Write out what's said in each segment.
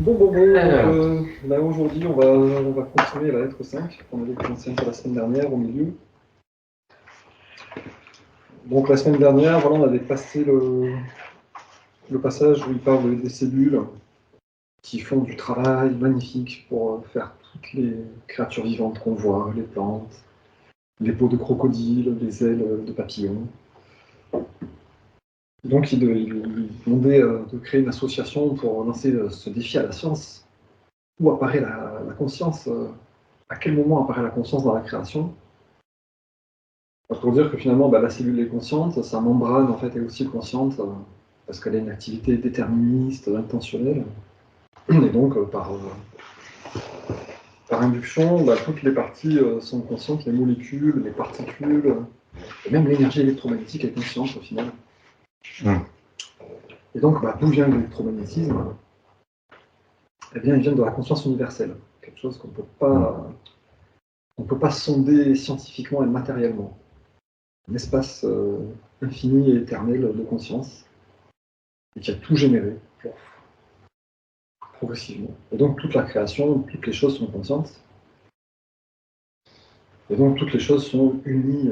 Alors. Là aujourd'hui on va continuer la lettre 5, on avait commencé la semaine dernière au milieu. Donc la semaine dernière, voilà, on avait passé le passage où il parle des cellules qui font du travail magnifique pour faire toutes les créatures vivantes qu'on voit, les plantes, les peaux de crocodile, les ailes de papillons. Donc il demandait de créer une association pour lancer ce défi à la science. Où apparaît la conscience à quel moment apparaît la conscience dans la création? Pour dire que finalement, la cellule est consciente, sa membrane en fait est aussi consciente, parce qu'elle a une activité déterministe, intentionnelle. Et donc, par induction, toutes les parties sont conscientes, les molécules, les particules, et même l'énergie électromagnétique est consciente au final. Et donc, d'où vient l'électromagnétisme? Eh bien, il vient de la conscience universelle, quelque chose qu'on ne peut pas sonder scientifiquement et matériellement. Un espace infini et éternel de conscience, et qui a tout généré progressivement. Et donc toute la création, toutes les choses sont conscientes, et donc toutes les choses sont unies,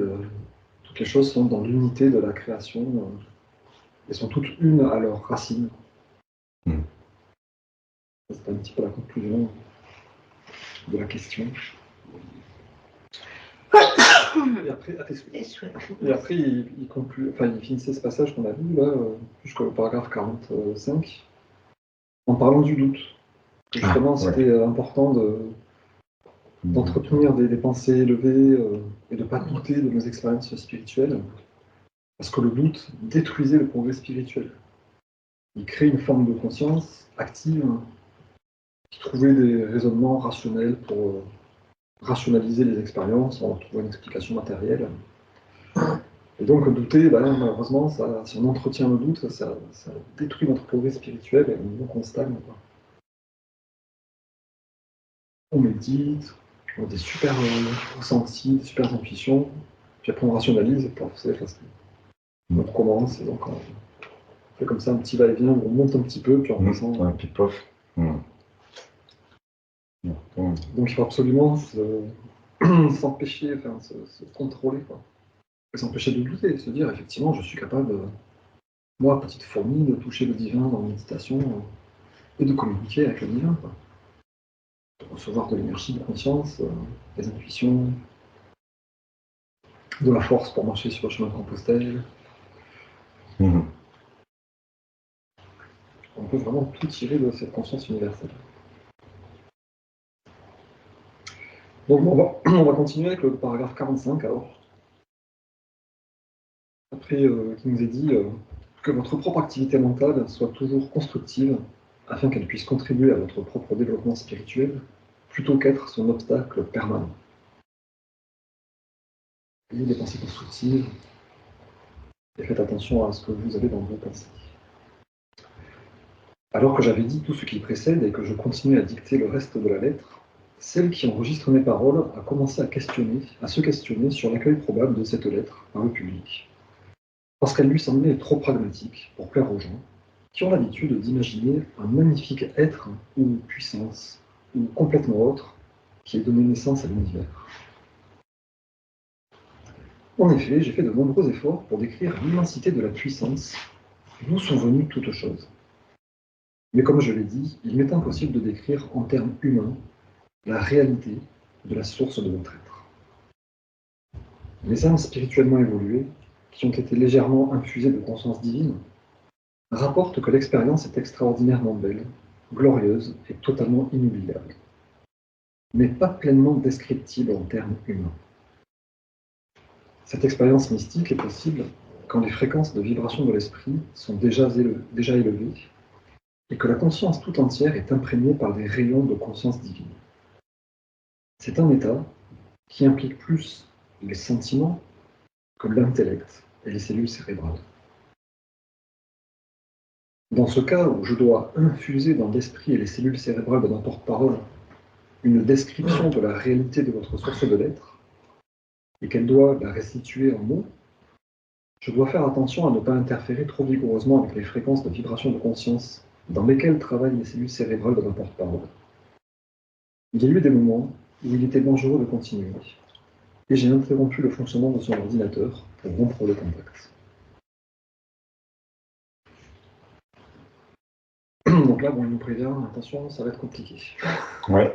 toutes les choses sont dans l'unité de la création, et sont toutes unes à leur racine. C'est un petit peu la conclusion de la question. Et après, il conclut, enfin, il finissait ce passage qu'on a vu là, jusqu'au paragraphe 45, en parlant du doute. Justement, c'était important d'entretenir des pensées élevées et de ne pas douter de nos expériences spirituelles, parce que le doute détruisait le progrès spirituel. Il crée une forme de conscience active qui trouvait des raisonnements rationnels pour rationaliser les expériences en trouvant une explication matérielle. Et donc douter, malheureusement, si on entretient le doute, ça détruit notre progrès spirituel et donc on stagne. On médite, on a des super ressentis, des super intuitions, puis après on rationalise, et puis on recommence, et donc on fait comme ça un petit va-et-vient, on monte un petit peu, puis on descend. Ouais, puis pof. Donc il faut absolument s'empêcher, se contrôler, quoi. Et s'empêcher de douter, se dire effectivement je suis capable, moi petite fourmi, de toucher le divin dans la méditation et de communiquer avec le divin, quoi. De recevoir de l'énergie, de la conscience, des intuitions, de la force pour marcher sur le chemin de Compostelle. On peut vraiment tout tirer de cette conscience universelle. Donc on va continuer avec le paragraphe 45 alors. Après qu'il nous ait dit que votre propre activité mentale soit toujours constructive afin qu'elle puisse contribuer à votre propre développement spirituel plutôt qu'être son obstacle permanent. Ayez des pensées constructives et faites attention à ce que vous avez dans vos pensées. Alors que j'avais dit tout ce qui précède et que je continuais à dicter le reste de la lettre, celle qui enregistre mes paroles a commencé à se questionner sur l'accueil probable de cette lettre par le public, parce qu'elle lui semblait trop pragmatique pour plaire aux gens, qui ont l'habitude d'imaginer un magnifique être ou puissance, ou complètement autre, qui ait donné naissance à l'univers. En effet, j'ai fait de nombreux efforts pour décrire l'immensité de la puissance, d'où sont venues toutes choses. Mais comme je l'ai dit, il m'est impossible de décrire en termes humains la réalité de la source de notre être. Les âmes spirituellement évoluées, qui ont été légèrement infusées de conscience divine, rapportent que l'expérience est extraordinairement belle, glorieuse et totalement inoubliable, mais pas pleinement descriptible en termes humains. Cette expérience mystique est possible quand les fréquences de vibration de l'esprit sont déjà élevées et que la conscience tout entière est imprégnée par des rayons de conscience divine. C'est un état qui implique plus les sentiments que l'intellect et les cellules cérébrales. Dans ce cas où je dois infuser dans l'esprit et les cellules cérébrales de ma porte-parole une description de la réalité de votre source de l'être, et qu'elle doit la restituer en mots, je dois faire attention à ne pas interférer trop vigoureusement avec les fréquences de vibration de conscience dans lesquels travaillent les cellules cérébrales de ma porte-parole. Il y a eu des moments où il était dangereux de continuer, et j'ai interrompu le fonctionnement de son ordinateur pour rompre le contact. Donc là, bon, il nous prévient, attention, ça va être compliqué. Ouais.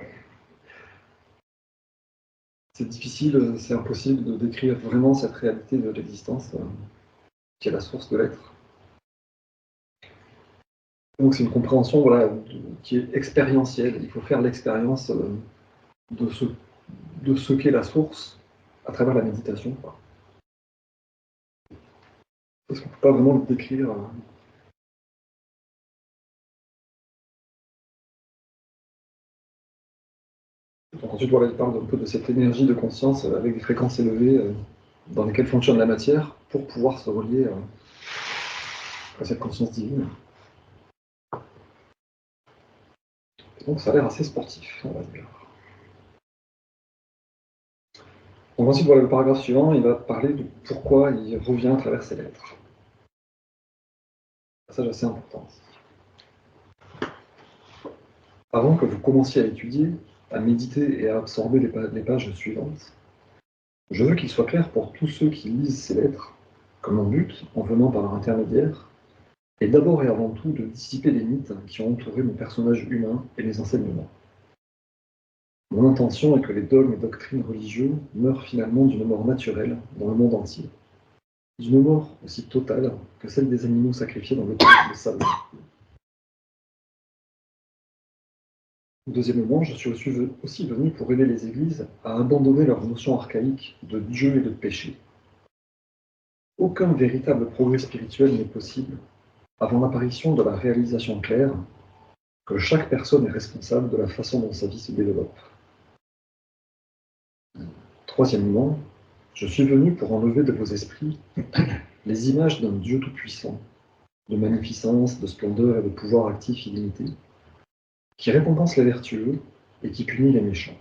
C'est difficile, c'est impossible de décrire vraiment cette réalité de l'existence qui est la source de l'être. Donc c'est une compréhension voilà, qui est expérientielle. Il faut faire l'expérience de ce qu'est la source à travers la méditation. Parce qu'on ne peut pas vraiment le décrire. Donc ensuite, voilà, il parle un peu de cette énergie de conscience avec des fréquences élevées dans lesquelles fonctionne la matière pour pouvoir se relier à cette conscience divine. Et donc ça a l'air assez sportif, on va dire. Donc ensuite, voilà, le paragraphe suivant, il va parler de pourquoi il revient à travers ces lettres. Un passage assez important. Avant que vous commenciez à étudier, à méditer et à absorber les pages suivantes, je veux qu'il soit clair pour tous ceux qui lisent ces lettres que mon but, en venant par leur intermédiaire, est d'abord et avant tout de dissiper les mythes qui ont entouré mon personnage humain et mes enseignements. Mon intention est que les dogmes et doctrines religieux meurent finalement d'une mort naturelle dans le monde entier, d'une mort aussi totale que celle des animaux sacrifiés dans le temple de Salomon. Deuxièmement, je suis aussi venu pour aider les églises à abandonner leurs notions archaïques de Dieu et de péché. Aucun véritable progrès spirituel n'est possible avant l'apparition de la réalisation claire que chaque personne est responsable de la façon dont sa vie se développe. Troisièmement, je suis venu pour enlever de vos esprits les images d'un Dieu tout-puissant, de magnificence, de splendeur et de pouvoir actif illimité, qui récompense les vertueux et qui punit les méchants.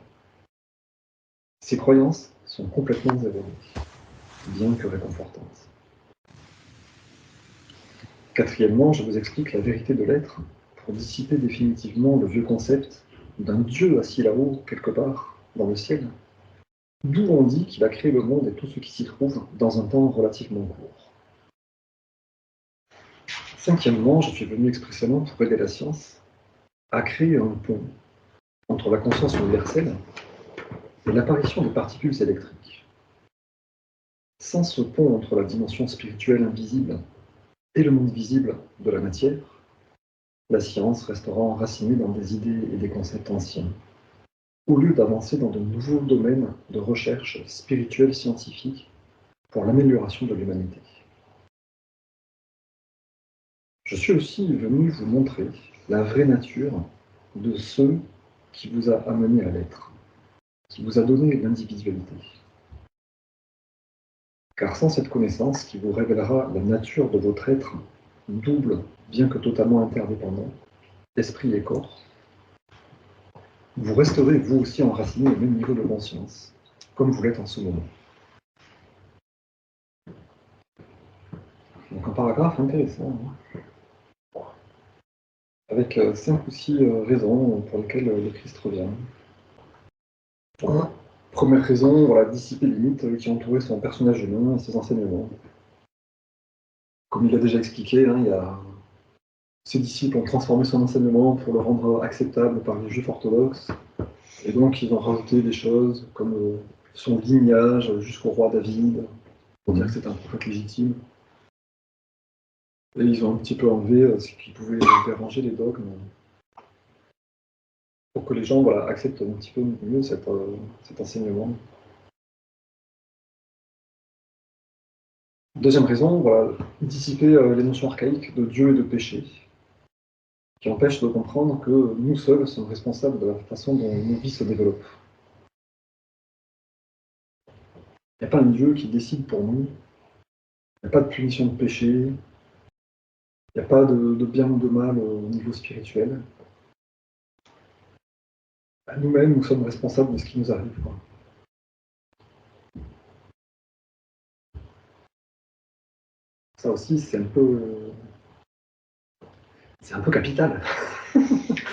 Ces croyances sont complètement erronées, bien que réconfortantes. Quatrièmement, je vous explique la vérité de l'être pour dissiper définitivement le vieux concept d'un Dieu assis là-haut, quelque part, dans le ciel, d'où on dit qu'il a créé le monde et tout ce qui s'y trouve dans un temps relativement court. Cinquièmement, je suis venu expressément pour aider la science à créer un pont entre la conscience universelle et l'apparition de particules électriques. Sans ce pont entre la dimension spirituelle invisible et le monde visible de la matière, la science restera enracinée dans des idées et des concepts anciens, au lieu d'avancer dans de nouveaux domaines de recherche spirituelle scientifique pour l'amélioration de l'humanité. Je suis aussi venu vous montrer la vraie nature de ce qui vous a amené à l'être, qui vous a donné l'individualité. Car sans cette connaissance qui vous révélera la nature de votre être, double, bien que totalement interdépendant, esprit et corps, vous resterez vous aussi enraciné au même niveau de conscience, comme vous l'êtes en ce moment. Donc un paragraphe intéressant, hein, avec 5 ou 6 raisons pour lesquelles le Christ revient. Première raison, voilà, dissiper les mythes qui entouraient son personnage humain et ses enseignements. Comme il l'a déjà expliqué, hein, ses disciples ont transformé son enseignement pour le rendre acceptable par les juifs orthodoxes, et donc ils ont rajouté des choses comme son lignage jusqu'au roi David, pour dire que c'était un prophète légitime. Et ils ont un petit peu enlevé ce qui pouvait déranger les dogmes, pour que les gens voilà, acceptent un petit peu mieux cet enseignement. Deuxième raison, voilà, dissiper les notions archaïques de Dieu et de péché, qui empêchent de comprendre que nous seuls sommes responsables de la façon dont nos vies se développent. Il n'y a pas un Dieu qui décide pour nous, il n'y a pas de punition de péché, il n'y a pas de bien ou de mal au niveau spirituel. Nous-mêmes, nous sommes responsables de ce qui nous arrive, quoi. Ça aussi, c'est un peu C'est un peu capital.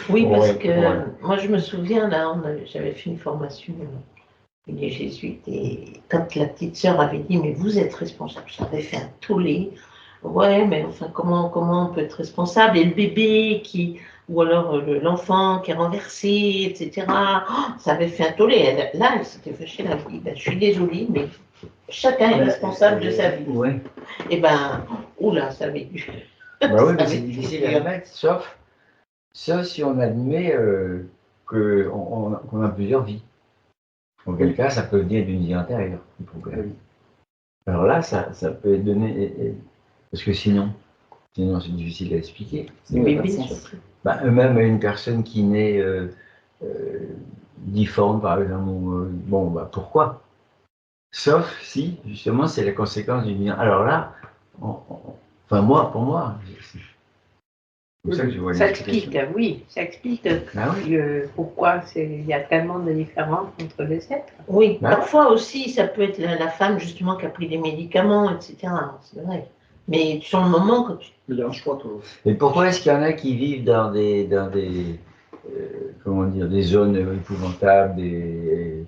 Oui, parce Ouais, que ouais. moi je me souviens, là, j'avais fait une formation, les jésuites, et quand la petite sœur avait dit, mais vous êtes responsable, j'avais fait un tollé. Ouais, mais enfin, comment on peut être responsable? Et le bébé qui, ou alors l'enfant qui est renversé, etc. Oh, ça avait fait un tollé. Là, elle s'était fâchée, elle a dit, ben, je suis désolée, mais chacun est responsable de sa vie. Ouais. Et ben, oula, ça avait dû. Bah oui, Ça mais c'est avait dû difficile dire. à mettre, sauf si on admet qu'on a plusieurs vies. Auquel cas, ça peut venir d'une vie antérieure, le problème. Alors là, ça peut être donné, parce que sinon c'est difficile à expliquer. Sinon, il n'y a pas de Bébé, sens. surtout. Bah, même une personne qui naît difforme, par exemple, bon, bah, pourquoi? Sauf si, justement, c'est la conséquence du bien. Alors là, enfin, pour moi, c'est comme ça que je vois Ça l'explication. explique, oui, ça explique Ah oui. pourquoi il y a tellement de différences entre les êtres. Oui, Bah parfois aussi, ça peut être la femme justement qui a pris des médicaments, etc. C'est vrai. Mais sur le moment, quand tu... Mais il y a un choix, toi. Et pourquoi est-ce qu'il y en a qui vivent dans des comment dire, des zones épouvantables, et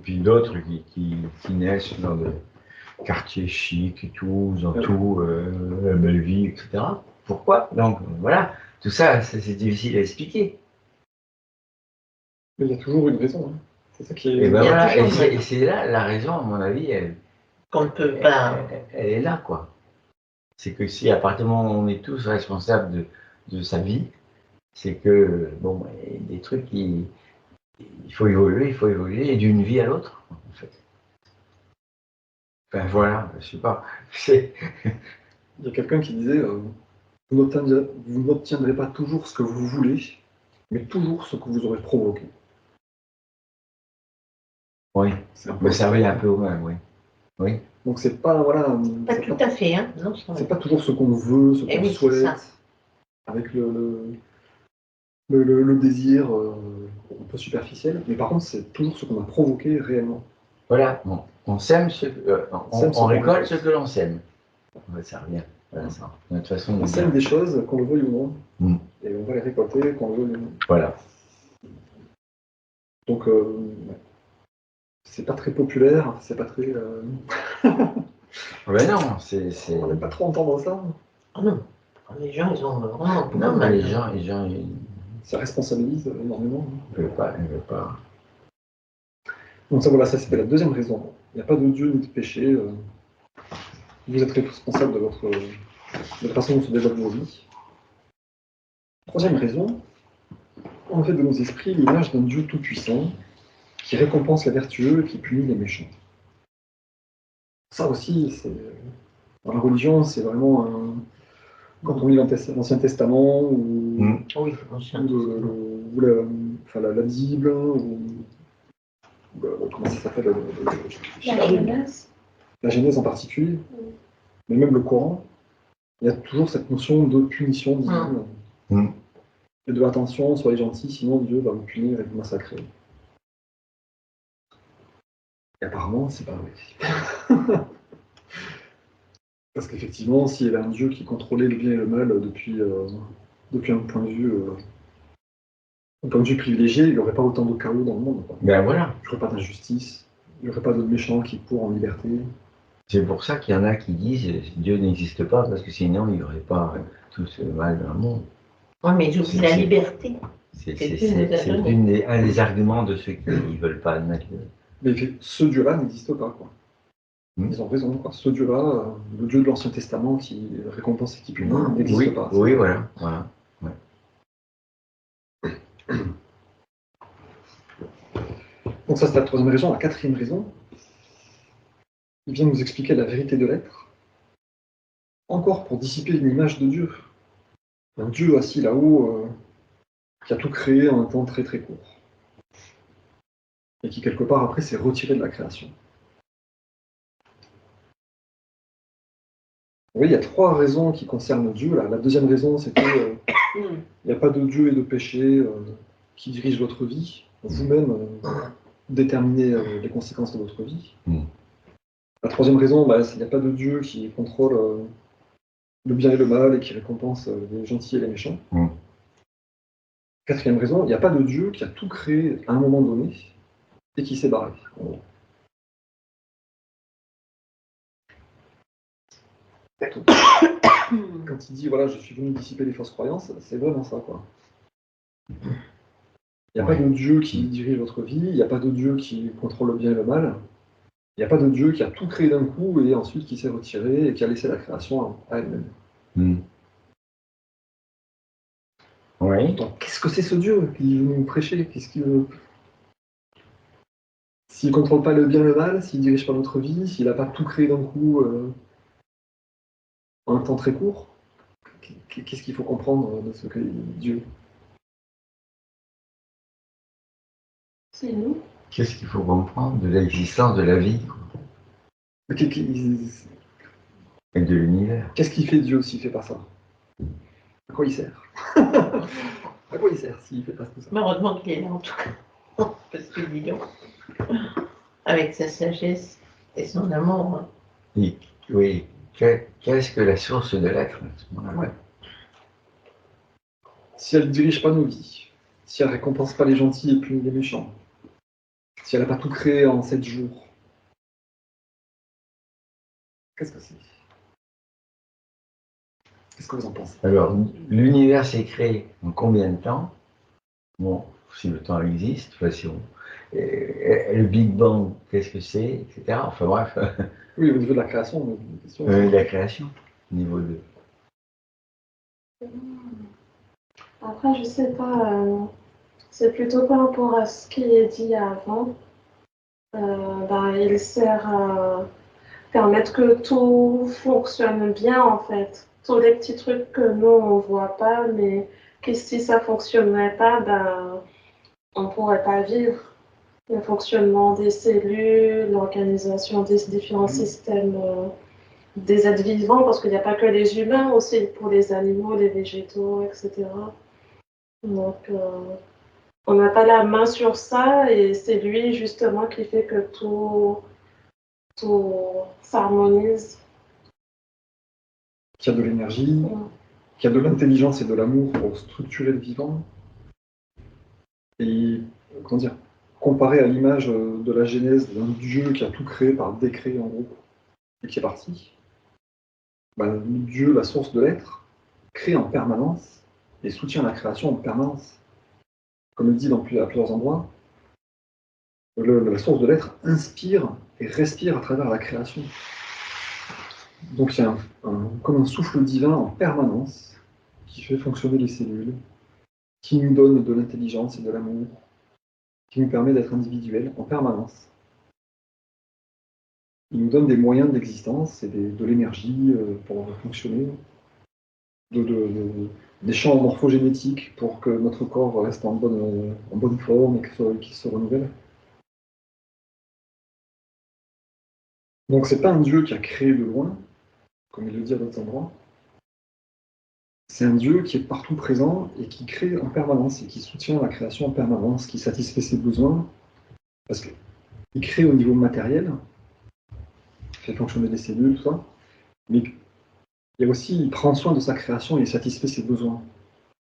puis d'autres qui naissent dans des quartiers chics et tout, dans tout, la belle vie, etc. Pourquoi? Donc voilà, tout ça, c'est difficile à expliquer. Mais il y a toujours une raison. Hein. C'est ça qui est. Et ben Il y a voilà, toujours et une raison. c'est là la raison, à mon avis, qu'on ne peut pas... elle est là, quoi. C'est que si à partir du moment où on est tous responsables de sa vie, c'est que, bon, il y a des trucs il faut évoluer, et d'une vie à l'autre, en fait. Enfin voilà, je sais pas. Il y a quelqu'un qui disait vous n'obtiendrez pas toujours ce que vous voulez, mais toujours ce que vous aurez provoqué. Oui, C'est un peu mais ça revient un peu au même, oui. Oui. Donc c'est pas voilà, Pas tout à fait, hein. Non, c'est pas toujours ce qu'on veut, ce Eh qu'on oui, c'est souhaite, ça. avec le désir un peu superficiel, mais par contre c'est toujours ce qu'on a provoqué réellement. Voilà, on sème on récolte ce que l'on sème. Ouais, ça revient. Voilà, ça. Notre façon de On sème dire. des choses, qu'on le veuille ou non, Mm. et on va les récolter, qu'on le veuille ou non. Voilà. Donc c'est pas très populaire, c'est pas très. Ben non, On n'aime pas trop entendre ça. Ah non. Les gens, ils ont vraiment beaucoup Non, de mais mal. les gens, Ça responsabilise énormément. ils veulent pas, Donc ça voilà, ça c'était la deuxième raison. Il n'y a pas de Dieu ni de péché. Vous êtes responsable de la façon dont se développent vos vies. Troisième raison, on fait de nos esprits l'image d'un Dieu tout-puissant qui récompense les vertueux et qui punit les méchants. Ça aussi, dans la religion, c'est vraiment quand on lit l'Ancien Testament ou, Oui, ancien. ou la Bible ou comment ça s'appelle la Genèse en particulier, mais même le Coran, il y a toujours cette notion de punition divine. Et de attention, soyez gentils, sinon Dieu va vous punir et vous massacrer. Et apparemment, c'est pas vrai. Parce qu'effectivement, s'il y avait un Dieu qui contrôlait le bien et le mal depuis un point de vue privilégié, il n'y aurait pas autant de chaos dans le monde. Quoi. Ben voilà. Il n'y aurait pas d'injustice, il n'y aurait pas de méchants qui courent en liberté. C'est pour ça qu'il y en a qui disent Dieu n'existe pas, parce que sinon il n'y aurait pas tout ce mal dans le monde. Oui, mais ils oublient la liberté. C'est un des arguments de ceux qui ne veulent pas admettre Mais ce Dieu-là n'existe pas. Quoi. Ils ont raison. Quoi. Ce Dieu-là, le Dieu de l'Ancien Testament qui récompense et qui punit, n'existe pas. Oui, voilà. Ouais. Donc ça, c'est la troisième raison. La quatrième raison, il vient nous expliquer la vérité de l'être, encore pour dissiper une image de Dieu. Un Dieu assis là-haut, qui a tout créé en un temps très très court. Et qui, quelque part, après, s'est retiré de la création. Vous voyez, il y a trois raisons qui concernent Dieu. Là. La deuxième raison, c'est qu'il n'y a pas de Dieu et de péché qui dirigent votre vie. Vous-même déterminez les conséquences de votre vie. La troisième raison, il n'y a pas de Dieu qui contrôle le bien et le mal et qui récompense les gentils et les méchants. Mm. Quatrième raison, il n'y a pas de Dieu qui a tout créé à un moment donné et qui s'est barré. En gros. Quand il dit, voilà, je suis venu dissiper les fausses croyances, c'est vraiment ça, quoi. Il n'y a pas de Dieu qui dirige votre vie, il n'y a pas de Dieu qui contrôle le bien et le mal, il n'y a pas de Dieu qui a tout créé d'un coup et ensuite qui s'est retiré et qui a laissé la création à elle-même. Mm. Oui. Donc, qu'est-ce que c'est ce Dieu qui veut nous prêcher? Qu'est-ce qu'il veut? S'il ne contrôle pas le bien et le mal, s'il ne dirige pas notre vie, s'il n'a pas tout créé d'un coup en un temps très court, qu'est-ce qu'il faut comprendre de ce que Dieu? C'est nous. Qu'est-ce qu'il faut comprendre de l'existence de la vie et de l'univers? Qu'est-ce qu'il fait Dieu s'il ne fait pas ça? À quoi il sert? À quoi il sert s'il ne fait pas tout ça? Mais heureusement qu'il est là en tout cas. Parce que dis donc, avec sa sagesse et son amour. Hein. Oui. Qu'est-ce que la source de l'être à ce moment-là? Ouais. Si elle ne dirige pas nos vies, si elle ne récompense pas les gentils et punit les méchants, si elle n'a pas tout créé en 7 jours, qu'est-ce que c'est? Qu'est-ce que vous en pensez? Alors, l'univers s'est créé en combien de temps? Bon, si le temps existe, de toute façon. Et le Big Bang, qu'est-ce que c'est, etc. Enfin bref, Oui, au niveau de la création, on a une question. la création, niveau 2. Après, je sais pas, c'est plutôt par rapport à ce qui est dit avant. Il sert à permettre que tout fonctionne bien en fait. Tous les petits trucs que nous on voit pas, mais que si ça fonctionnerait pas, on pourrait pas vivre. Le fonctionnement des cellules, l'organisation des différents systèmes des êtres vivants, parce qu'il n'y a pas que les humains, aussi pour les animaux, les végétaux, etc. Donc, on n'a pas la main sur ça et c'est lui justement qui fait que tout s'harmonise. Qu'il y a de l'énergie, Mm. qu'il y a de l'intelligence et de l'amour pour structurer le vivant. Et, comment dire, comparé à l'image de la Genèse d'un Dieu qui a tout créé par décret en gros, et qui est parti, Dieu, la source de l'être, crée en permanence et soutient la création en permanence. Comme il dit à plusieurs endroits, la source de l'être inspire et respire à travers la création. Donc il y a comme un souffle divin en permanence qui fait fonctionner les cellules, qui nous donne de l'intelligence et de l'amour, qui nous permet d'être individuels en permanence. Il nous donne des moyens d'existence et de l'énergie pour fonctionner, des champs morphogénétiques pour que notre corps reste en bonne forme et qu'il se renouvelle. Donc c'est pas un Dieu qui a créé de loin, comme il le dit à d'autres endroits. C'est un Dieu qui est partout présent et qui crée en permanence et qui soutient la création en permanence, qui satisfait ses besoins, parce qu'il crée au niveau matériel, fait fonctionner les cellules, tout ça, mais il y a aussi, il prend soin de sa création et il satisfait ses besoins.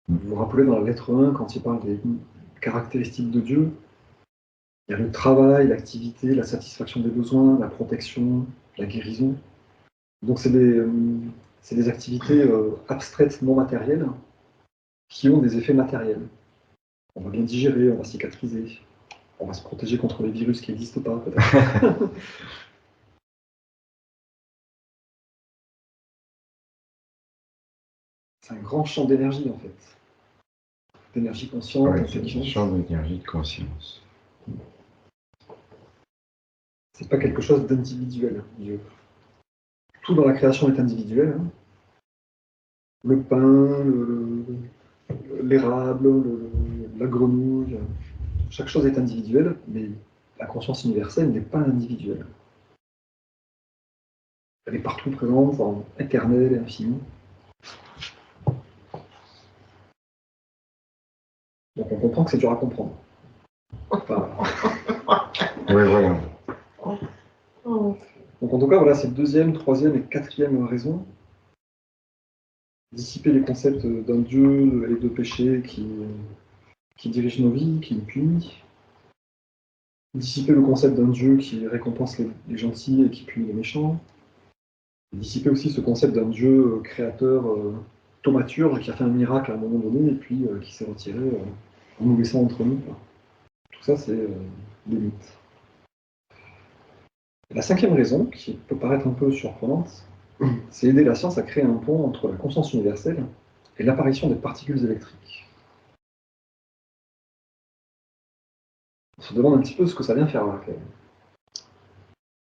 Vous vous rappelez dans la lettre 1, quand il parle des caractéristiques de Dieu, il y a le travail, l'activité, la satisfaction des besoins, la protection, la guérison. Donc c'est des activités abstraites, non matérielles, qui ont des effets matériels. On va bien digérer, on va cicatriser, on va se protéger contre les virus qui n'existent pas, peut-être. C'est un grand champ d'énergie, en fait. D'énergie consciente, intelligente. Un champ d'énergie de conscience. C'est pas quelque chose d'individuel, Dieu. Tout dans la création est individuel. Hein. Le pain, l'érable, la grenouille, chaque chose est individuelle, mais la conscience universelle n'est pas individuelle. Elle est partout présente, éternelle et infinie. Donc on comprend que c'est dur à comprendre. Enfin, Oui, voyons. donc en tout cas, voilà, c'est deuxième, troisième et quatrième raison dissiper les concepts d'un Dieu et de péché qui dirige nos vies, qui nous punit, dissiper le concept d'un Dieu qui récompense les gentils et qui punit les méchants, dissiper aussi ce concept d'un Dieu créateur thaumaturge qui a fait un miracle à un moment donné et puis qui s'est retiré en nous laissant entre nous, quoi. Tout ça, c'est des mythes. La cinquième raison, qui peut paraître un peu surprenante, c'est aider la science à créer un pont entre la conscience universelle et l'apparition des particules électriques. On se demande un petit peu ce que ça vient faire là, quand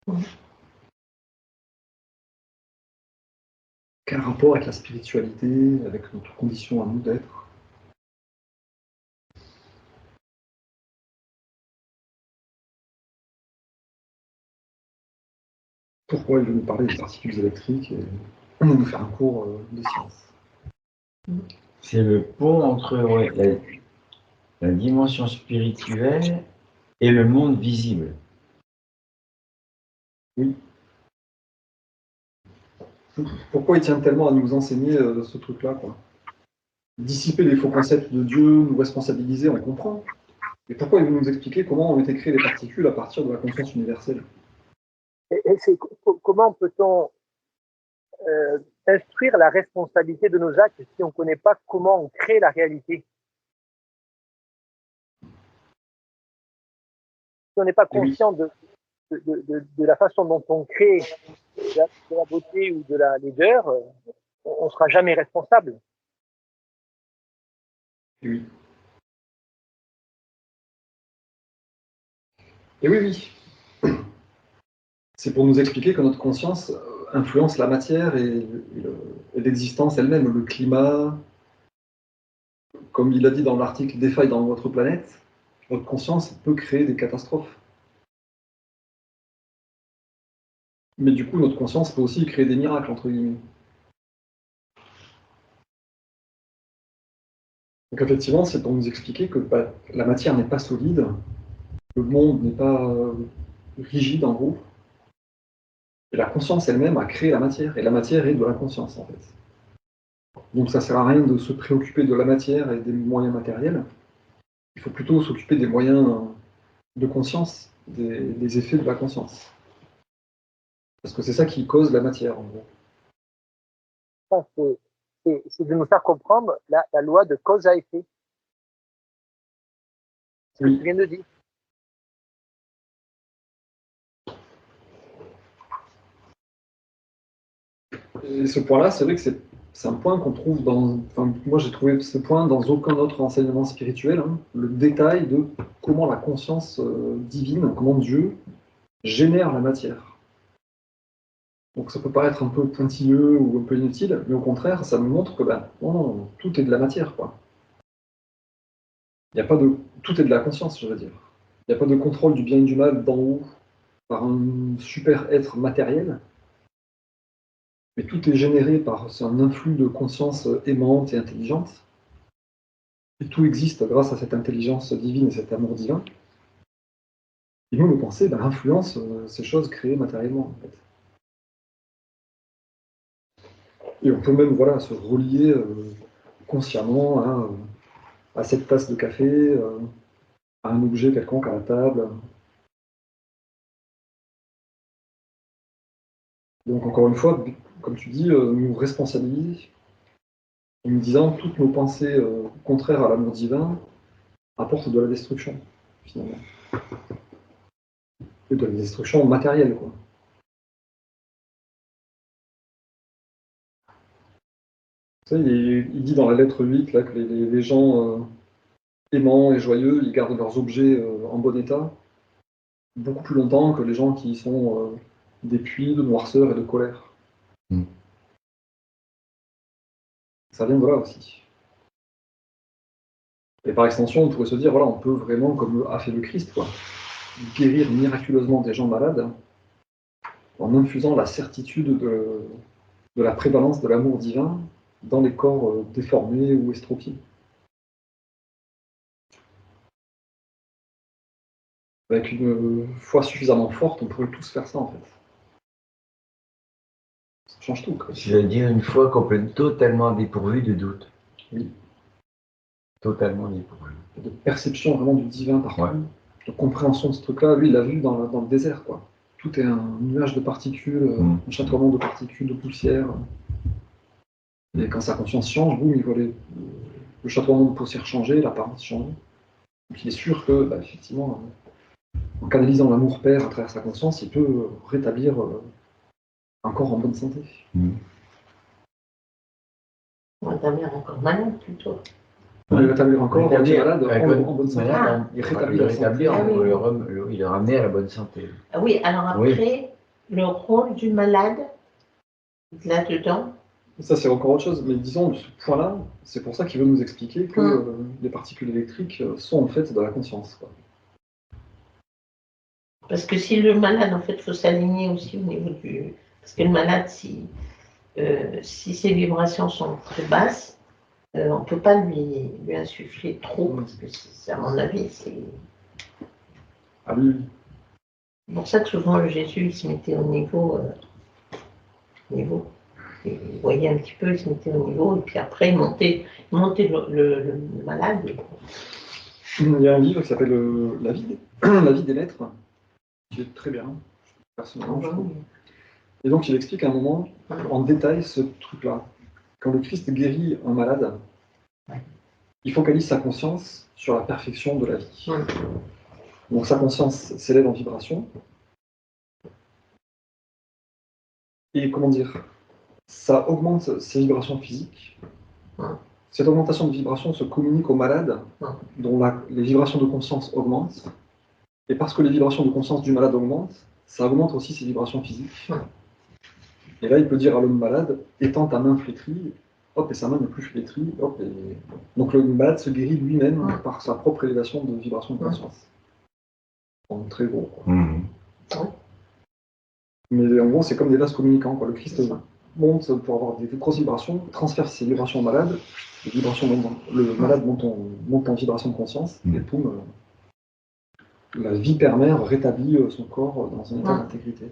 même. Quel rapport avec la spiritualité, avec notre condition à nous d'être? Pourquoi il veut nous parler des particules électriques et nous faire un cours de science? C'est le pont entre la dimension spirituelle et le monde visible. Oui. Pourquoi il tient tellement à nous enseigner ce truc-là, quoi? Dissiper les faux concepts de Dieu, nous responsabiliser, on comprend. Mais pourquoi il veut nous expliquer comment ont été créées les particules à partir de la conscience universelle? Comment peut-on instruire la responsabilité de nos actes si on ne connaît pas comment on crée la réalité? Si on n'est pas conscient de la façon dont on crée de la beauté ou de la laideur, on ne sera jamais responsable. Oui. Et oui. C'est pour nous expliquer que notre conscience influence la matière et l'existence elle-même, le climat. Comme il a dit dans l'article Des failles dans votre planète, votre conscience peut créer des catastrophes. Mais du coup, notre conscience peut aussi créer des miracles, entre guillemets. Donc effectivement, c'est pour nous expliquer que la matière n'est pas solide, le monde n'est pas rigide en gros, et la conscience elle-même a créé la matière, et la matière est de la conscience en fait. Donc ça sert à rien de se préoccuper de la matière et des moyens matériels, il faut plutôt s'occuper des moyens de conscience, des effets de la conscience. Parce que c'est ça qui cause la matière en gros. C'est de nous faire comprendre la loi de cause à effet. C'est ce que tu viens de dire. Et ce point-là, c'est vrai que c'est un point qu'on trouve dans... Enfin, moi, j'ai trouvé ce point dans aucun autre enseignement spirituel, hein, le détail de comment la conscience divine, comment Dieu génère la matière. Donc ça peut paraître un peu pointilleux ou un peu inutile, mais au contraire, ça nous montre que non, tout est de la matière, quoi. Il y a pas de... Tout est de la conscience, je veux dire. Il n'y a pas de contrôle du bien et du mal d'en haut par un super être matériel, mais tout est généré par un influx de conscience aimante et intelligente. Et tout existe grâce à cette intelligence divine et cet amour divin. Et nous, nos pensées influencent ces choses créées matériellement, en fait. Et on peut même se relier consciemment à cette tasse de café, à un objet quelconque à la table. Donc encore une fois, comme tu dis, nous responsabiliser en nous disant toutes nos pensées contraires à l'amour divin apportent de la destruction, finalement. Et de la destruction matérielle, quoi. Tu sais, il dit dans la lettre 8 là, que les gens aimants et joyeux, ils gardent leurs objets en bon état beaucoup plus longtemps que les gens qui sont des puits de noirceur et de colère. Ça vient de là aussi. Et par extension, on pourrait se dire, voilà, on peut vraiment, comme a fait le Christ, guérir miraculeusement des gens malades en infusant la certitude de la prévalence de l'amour divin dans les corps déformés ou estropiés. Avec une foi suffisamment forte, on pourrait tous faire ça, en fait. change tout. Quoi. C'est-à-dire une foi complètement totalement dépourvue de doute. Oui. Totalement dépourvue. De perception vraiment du divin partout, Ouais. de compréhension de ce truc-là. Lui, il l'a vu dans le désert, quoi. Tout est un nuage de particules, un chatoiement de particules, de poussière. Et quand sa conscience change, boum, il voit le chatoiement de poussière changer, l'apparence changer. Donc il est sûr que, bah, effectivement, en canalisant l'amour père à travers sa conscience, il peut rétablir un corps en bonne santé. Ta mère encore malade plutôt. Il rétablir un corps qui est malade en bonne santé. Ah. Il rétablit la santé. Il le ramenait à la bonne santé. Ah oui, alors après, le rôle du malade, là-dedans. Ça, c'est encore autre chose. Mais disons, de ce point-là, c'est pour ça qu'il veut nous expliquer que les particules électriques sont en fait de la conscience. Quoi. Parce que si le malade, en fait, il faut s'aligner aussi au niveau du... Parce que le malade, si ses vibrations sont très basses, on ne peut pas lui insuffler trop, parce que à mon avis, c'est... Ah oui. C'est pour ça que souvent, Jésus, il se mettait au niveau... Il voyait un petit peu, il se mettait au niveau, et puis après, il montait le malade. Il y a un livre qui s'appelle La vie des lettres, qui est très bien, personnellement, je trouve. Et donc, il explique à un moment, en détail, ce truc-là. Quand le Christ guérit un malade, il focalise sa conscience sur la perfection de la vie. Donc, sa conscience s'élève en vibration. Et comment dire, ça augmente ses vibrations physiques. Cette augmentation de vibrations se communique au malade, dont les vibrations de conscience augmentent. Et parce que les vibrations de conscience du malade augmentent, ça augmente aussi ses vibrations physiques. Et là, il peut dire à l'homme malade, étends ta main flétrie, hop, et sa main n'est plus flétrie, hop, et... Donc le malade se guérit lui-même par sa propre élévation de vibrations de conscience. Donc très gros. Quoi. Mais en gros, c'est comme des vases communicants. Quoi. Le Christ monte pour avoir des grosses vibrations, transfère ses vibrations au malade, les vibrations le malade monte en vibration de conscience, et poum, la vie permère rétablit son corps dans un état d'intégrité.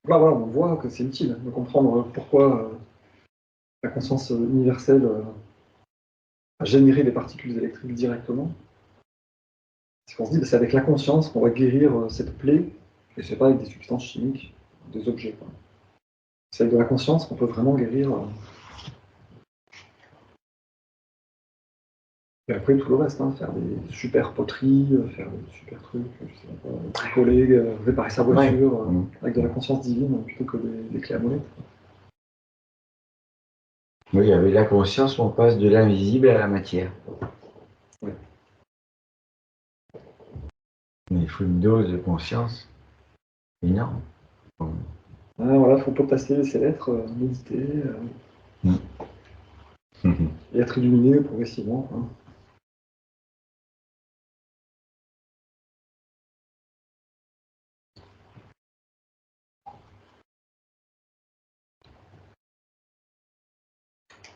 Là, voilà, on voit que c'est utile de comprendre pourquoi la conscience universelle a généré les particules électriques directement. C'est qu'on se dit que c'est avec la conscience qu'on va guérir cette plaie, et c'est pas avec des substances chimiques, des objets. Quoi. C'est avec de la conscience qu'on peut vraiment guérir. Et après, tout le reste, hein, faire des super poteries, faire des super trucs, je sais pas, bricoler, réparer sa voiture, avec de la conscience divine plutôt que des clés à molette. Oui, avec la conscience, on passe de l'invisible à la matière. Oui. Mais il faut une dose de conscience énorme. Voilà, il faut potasser ses lettres, méditer, et être illuminé progressivement. Hein.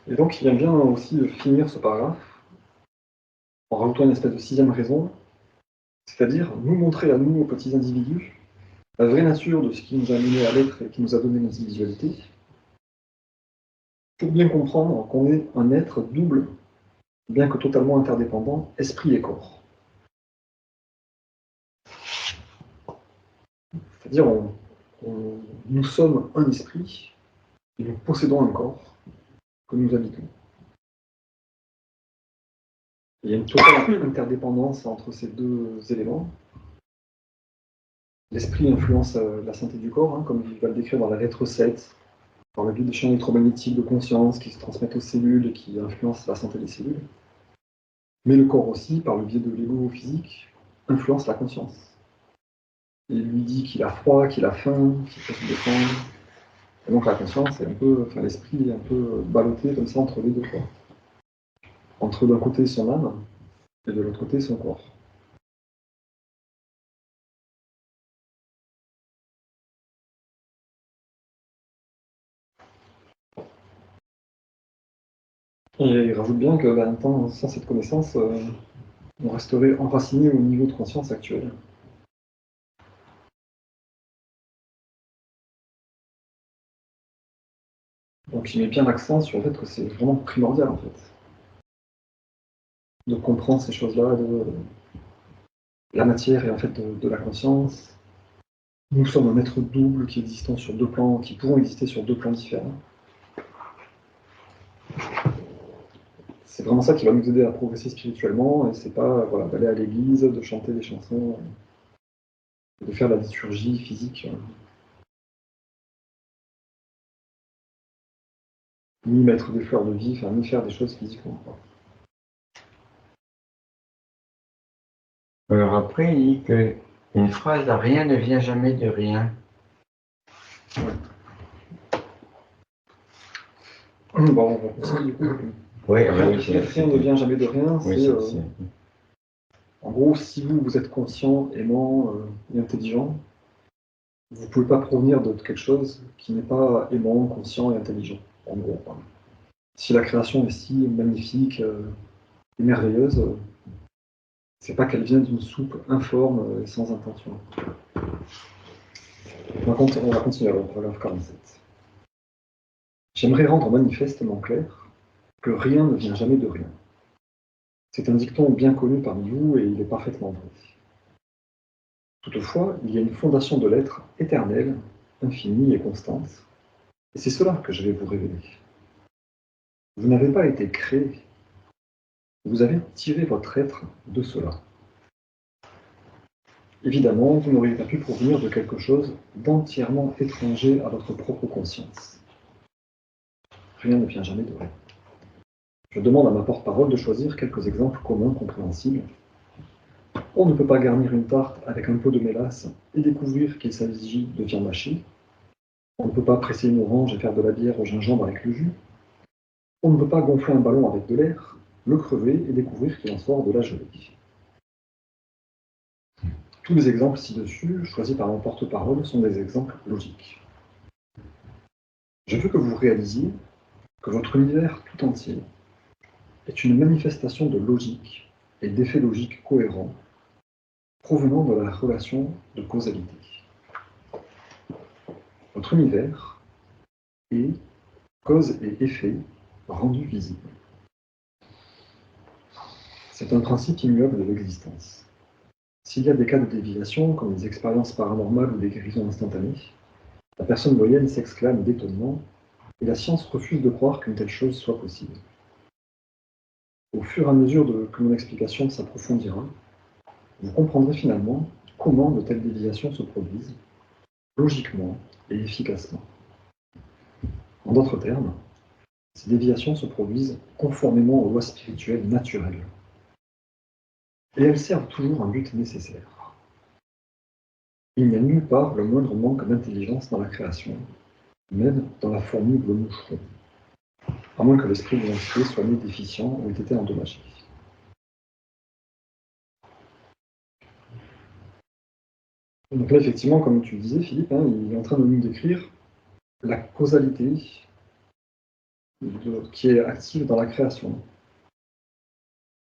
Et donc, il vient bien aussi finir ce paragraphe en rajoutant une espèce de sixième raison, c'est-à-dire nous montrer à nous, aux petits individus, la vraie nature de ce qui nous a amené à l'être et qui nous a donné notre individualité, pour bien comprendre qu'on est un être double, bien que totalement interdépendant, esprit et corps. C'est-à-dire, nous sommes un esprit et nous possédons un corps que nous habitons. Il y a une totale interdépendance entre ces deux éléments. L'esprit influence la santé du corps, hein, comme il va le décrire dans la lettre 7, par le biais des champs électromagnétiques de conscience qui se transmettent aux cellules et qui influencent la santé des cellules. Mais le corps aussi, par le biais de l'ego physique, influence la conscience. Et il lui dit qu'il a froid, qu'il a faim, qu'il faut se défendre. Et donc la conscience est un peu, enfin l'esprit est un peu ballotté comme ça entre les deux corps. Entre d'un côté son âme et de l'autre côté son corps. Et il rajoute bien que en même temps, sans cette connaissance, on resterait enraciné au niveau de conscience actuel. Donc il met bien l'accent sur le fait que c'est vraiment primordial en fait, de comprendre ces choses-là, de la matière et en fait de la conscience. Nous sommes un être double qui existons sur deux plans, qui pouvons exister sur deux plans différents. C'est vraiment ça qui va nous aider à progresser spirituellement, et c'est pas voilà, d'aller à l'église, de chanter des chansons, de faire la liturgie physique, ni mettre des fleurs de vie, enfin, ni faire des choses physiquement. Alors après, il dit que une phrase, rien ne vient jamais de rien. Bon, on va continuer du coup. Oui, Rien ne vient jamais de rien. Oui, C'est, en gros, si vous êtes conscient, aimant et intelligent, vous ne pouvez pas provenir de quelque chose qui n'est pas aimant, conscient et intelligent. En gros, si la création est si magnifique et merveilleuse, c'est pas qu'elle vient d'une soupe informe et sans intention. On va continuer alors, paragraphe 47. J'aimerais rendre manifestement clair que rien ne vient jamais de rien. C'est un dicton bien connu parmi vous et il est parfaitement vrai. Toutefois, il y a une fondation de l'être éternelle, infinie et constante, et c'est cela que je vais vous révéler. Vous n'avez pas été créé, vous avez tiré votre être de cela. Évidemment, vous n'auriez pas pu provenir de quelque chose d'entièrement étranger à votre propre conscience. Rien ne vient jamais de rien. Je demande à ma porte-parole de choisir quelques exemples communs, compréhensibles. On ne peut pas garnir une tarte avec un pot de mélasse et découvrir qu'il s'agit de viande hachée. On ne peut pas presser une orange et faire de la bière au gingembre avec le jus. On ne peut pas gonfler un ballon avec de l'air, le crever et découvrir qu'il en sort de la gelée. Tous les exemples ci-dessus, choisis par mon porte-parole, sont des exemples logiques. Je veux que vous réalisiez que votre univers tout entier est une manifestation de logique et d'effets logiques cohérents provenant de la relation de causalité. Votre univers est cause et effet rendus visibles. C'est un principe immuable de l'existence. S'il y a des cas de déviation, comme des expériences paranormales ou des guérisons instantanées, la personne moyenne s'exclame d'étonnement et la science refuse de croire qu'une telle chose soit possible. Au fur et à mesure que mon explication s'approfondira, vous comprendrez finalement comment de telles déviations se produisent, logiquement et efficacement. En d'autres termes, ces déviations se produisent conformément aux lois spirituelles naturelles. Et elles servent toujours un but nécessaire. Il n'y a nulle part le moindre manque d'intelligence dans la création, même dans la fourmi ou le moucheron, à moins que l'esprit de l'entité soit né déficient ou ait été endommagé. Donc là, effectivement, comme tu le disais, Philippe, il est en train de nous décrire la causalité qui est active dans la création.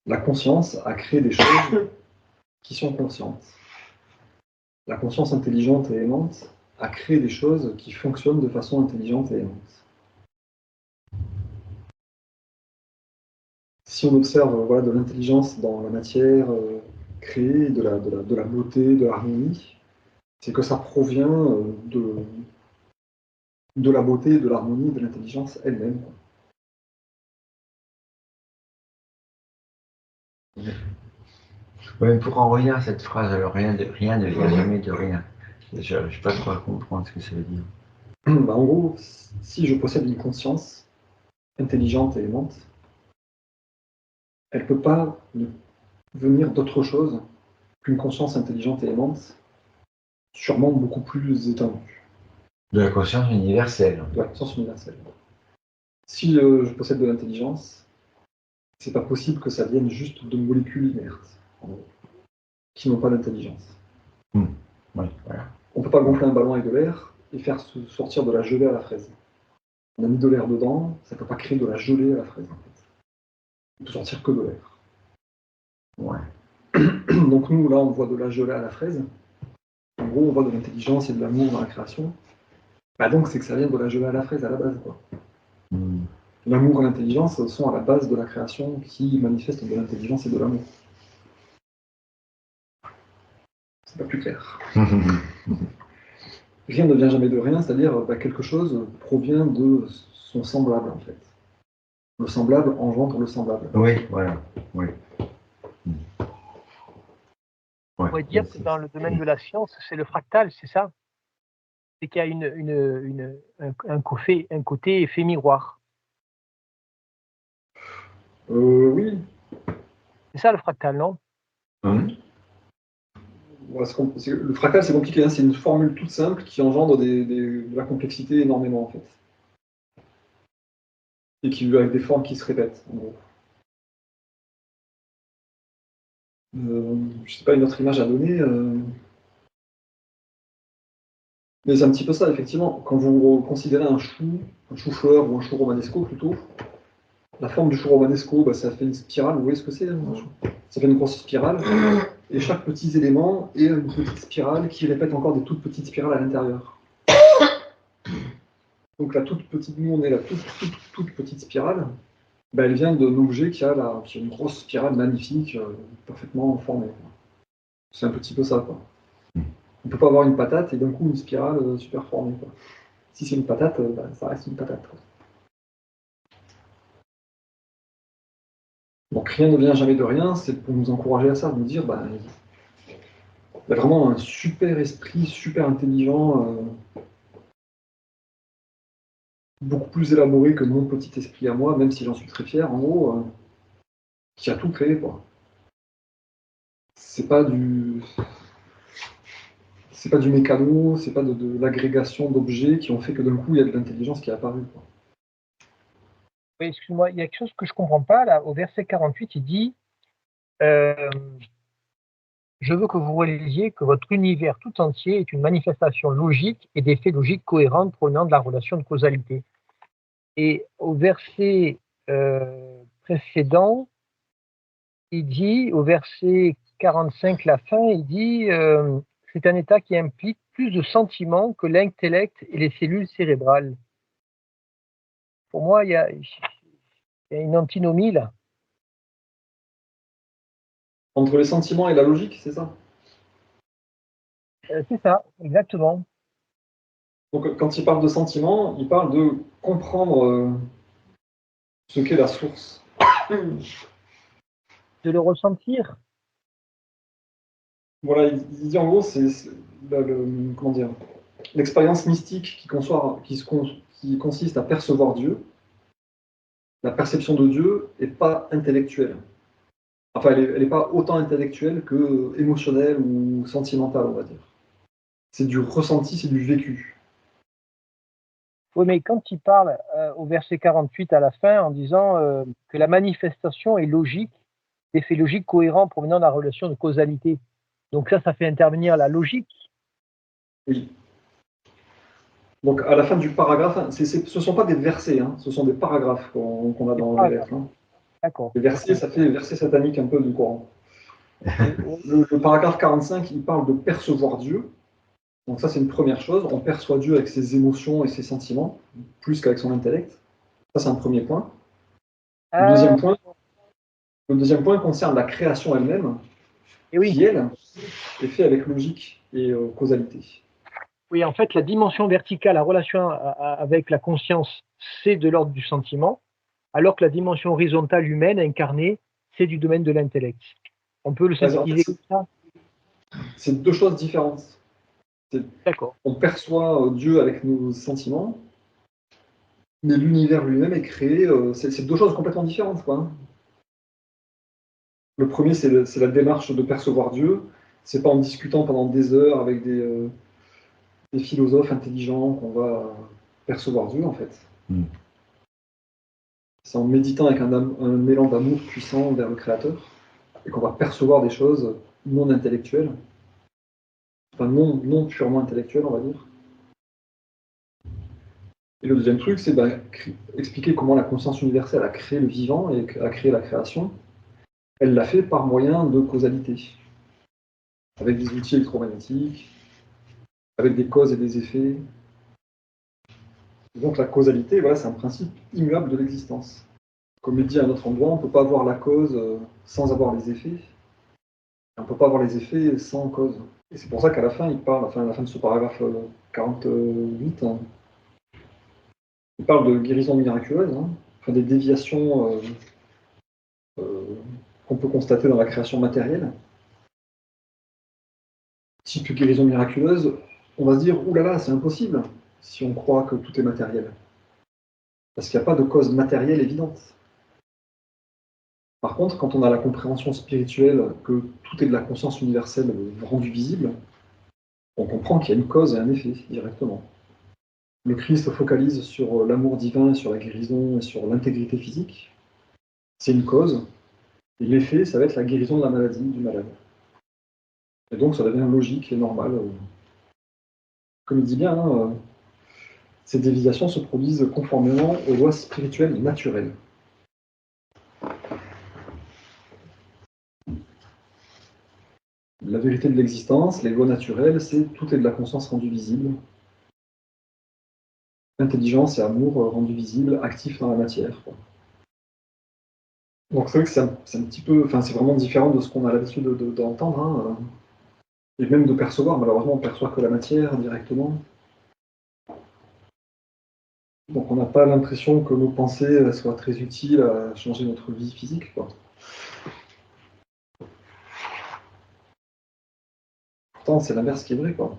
La conscience a créé des choses qui sont conscientes. La conscience intelligente et aimante a créé des choses qui fonctionnent de façon intelligente et aimante. Si on observe voilà, de l'intelligence dans la matière créée, de la beauté, de l'harmonie, c'est que ça provient de la beauté, de l'harmonie, de l'intelligence elle-même. Oui, pour en revenir à cette phrase, alors rien ne vient jamais de rien. Je n'ai pas trop à comprendre ce que ça veut dire. Bah, en gros, si je possède une conscience intelligente et aimante, elle ne peut pas venir d'autre chose qu'une conscience intelligente et aimante, sûrement beaucoup plus étendue. De la conscience universelle. De la conscience universelle. Si je possède de l'intelligence, c'est pas possible que ça vienne juste de molécules inertes, en gros, qui n'ont pas d'intelligence. Oui, voilà. On ne peut pas gonfler un ballon avec de l'air et faire sortir de la gelée à la fraise. On a mis de l'air dedans, ça ne peut pas créer de la gelée à la fraise, en fait. Il peut sortir que de l'air. Ouais. Donc nous, là, on voit de la gelée à la fraise. En gros, on voit de l'intelligence et de l'amour dans la création. Bah donc, c'est que ça vient de la gelée à la fraise à la base, quoi. Mm. L'amour et l'intelligence sont à la base de la création qui manifeste de l'intelligence et de l'amour. C'est pas plus clair. Rien ne vient jamais de rien, c'est-à-dire quelque chose provient de son semblable en fait. Le semblable engendre le semblable. Oui, voilà. Oui. Mm. On pourrait dire que dans le domaine de la science, c'est le fractal, c'est ça? C'est qu'il y a un côté effet miroir. Oui. C'est ça le fractal, non? Hum. Ouais, le fractal, c'est compliqué, hein. C'est une formule toute simple qui engendre de la complexité énormément, en fait. Et qui avec des formes qui se répètent, en gros. Je sais pas, une autre image à donner. Mais c'est un petit peu ça, effectivement. Quand vous considérez un chou-fleur ou un chou romanesco plutôt, la forme du chou romanesco, bah, ça fait une spirale. Vous voyez ce que c'est, hein, ça fait une grosse spirale. Et chaque petit élément est une petite spirale qui répète encore des toutes petites spirales à l'intérieur. Donc la toute petite, nous on est la toute petite spirale, bah, elle vient d'un objet qui a une grosse spirale magnifique, parfaitement formée. C'est un petit peu ça, quoi. On ne peut pas avoir une patate et d'un coup une spirale super formée, quoi. Si c'est une patate, bah, ça reste une patate, quoi. Donc rien ne vient jamais de rien, c'est pour nous encourager à ça, de nous dire, bah, il y a vraiment un super esprit, super intelligent, beaucoup plus élaboré que mon petit esprit à moi, même si j'en suis très fier, en gros, qui a tout créé, quoi. C'est pas du mécano, c'est pas de l'agrégation d'objets qui ont fait que d'un coup il y a de l'intelligence qui est apparue, quoi. Oui, excuse-moi, il y a quelque chose que je ne comprends pas là. Au verset 48, il dit je veux que vous réalisiez que votre univers tout entier est une manifestation logique et d'effets logiques cohérents provenant de la relation de causalité. Et au verset précédent, il dit, au verset 45, la fin, il dit c'est un état qui implique plus de sentiments que l'intellect et les cellules cérébrales. Pour moi, il y a une antinomie là. Entre les sentiments et la logique, c'est ça? C'est ça, exactement. Donc quand il parle de sentiments, il parle de comprendre ce qu'est la source. De le ressentir. Voilà, il dit en gros, comment dire, l'expérience mystique qui consiste à percevoir Dieu, la perception de Dieu n'est pas intellectuelle. Enfin, elle n'est pas autant intellectuelle que émotionnelle ou sentimentale, on va dire. C'est du ressenti, c'est du vécu. Oui, mais quand il parle au verset 48 à la fin en disant que la manifestation est logique, d'effets logiques cohérents provenant de la relation de causalité. Donc ça fait intervenir la logique. Oui. Donc à la fin du paragraphe, ce ne sont pas des versets, hein, ce sont des paragraphes qu'on a dans les lettres. Hein. D'accord. Les versets, ça fait verset satanique un peu du Coran. Le paragraphe 45, il parle de percevoir Dieu. Donc ça, c'est une première chose. On perçoit Dieu avec ses émotions et ses sentiments, plus qu'avec son intellect. Ça, c'est un premier point. Le deuxième point concerne la création elle-même, oui. qui, elle, est faite avec logique et causalité. Oui, en fait, la dimension verticale, la relation avec la conscience, c'est de l'ordre du sentiment, alors que la dimension horizontale humaine, incarnée, c'est du domaine de l'intellect. On peut le synthétiser comme ça? C'est deux choses différentes. D'accord. On perçoit Dieu avec nos sentiments, mais l'univers lui-même est créé. C'est deux choses complètement différentes, quoi. Le premier, c'est la démarche de percevoir Dieu. C'est pas en discutant pendant des heures avec des philosophes intelligents qu'on va percevoir Dieu, en fait. Mm. C'est en méditant avec un élan d'amour puissant vers le Créateur et qu'on va percevoir des choses non intellectuelles, enfin non purement intellectuelles, on va dire. Et le deuxième truc, c'est expliquer comment la conscience universelle a créé le vivant et a créé la création. Elle l'a fait par moyen de causalité, avec des outils électromagnétiques, avec des causes et des effets. Donc la causalité, voilà, c'est un principe immuable de l'existence. Comme il dit à un autre endroit, on ne peut pas avoir la cause sans avoir les effets. On ne peut pas avoir les effets sans cause. Et c'est pour ça qu'à la fin, il parle, enfin à la fin de ce paragraphe 48, hein, il parle de guérison miraculeuse, hein, enfin des déviations qu'on peut constater dans la création matérielle. Type guérison miraculeuse, on va se dire, oulala, c'est impossible si on croit que tout est matériel. Parce qu'il n'y a pas de cause matérielle évidente. Par contre, quand on a la compréhension spirituelle que tout est de la conscience universelle rendue visible, on comprend qu'il y a une cause et un effet directement. Le Christ focalise sur l'amour divin, sur la guérison et sur l'intégrité physique. C'est une cause. Et l'effet, ça va être la guérison de la maladie, du malade. Et donc, ça devient logique et normal. Comme il dit bien, hein, ces déviations se produisent conformément aux lois spirituelles naturelles. La vérité de l'existence, les lois naturelles, c'est tout est de la conscience rendue visible. Intelligence et amour rendus visibles, actifs dans la matière. Quoi. Donc c'est vrai que c'est un petit peu, enfin c'est vraiment différent de ce qu'on a l'habitude d'entendre, hein, et même de percevoir. Malheureusement, on ne perçoit que la matière directement. Donc on n'a pas l'impression que nos pensées soient très utiles à changer notre vie physique. Quoi. Pourtant, c'est l'inverse qui est vrai. Quoi.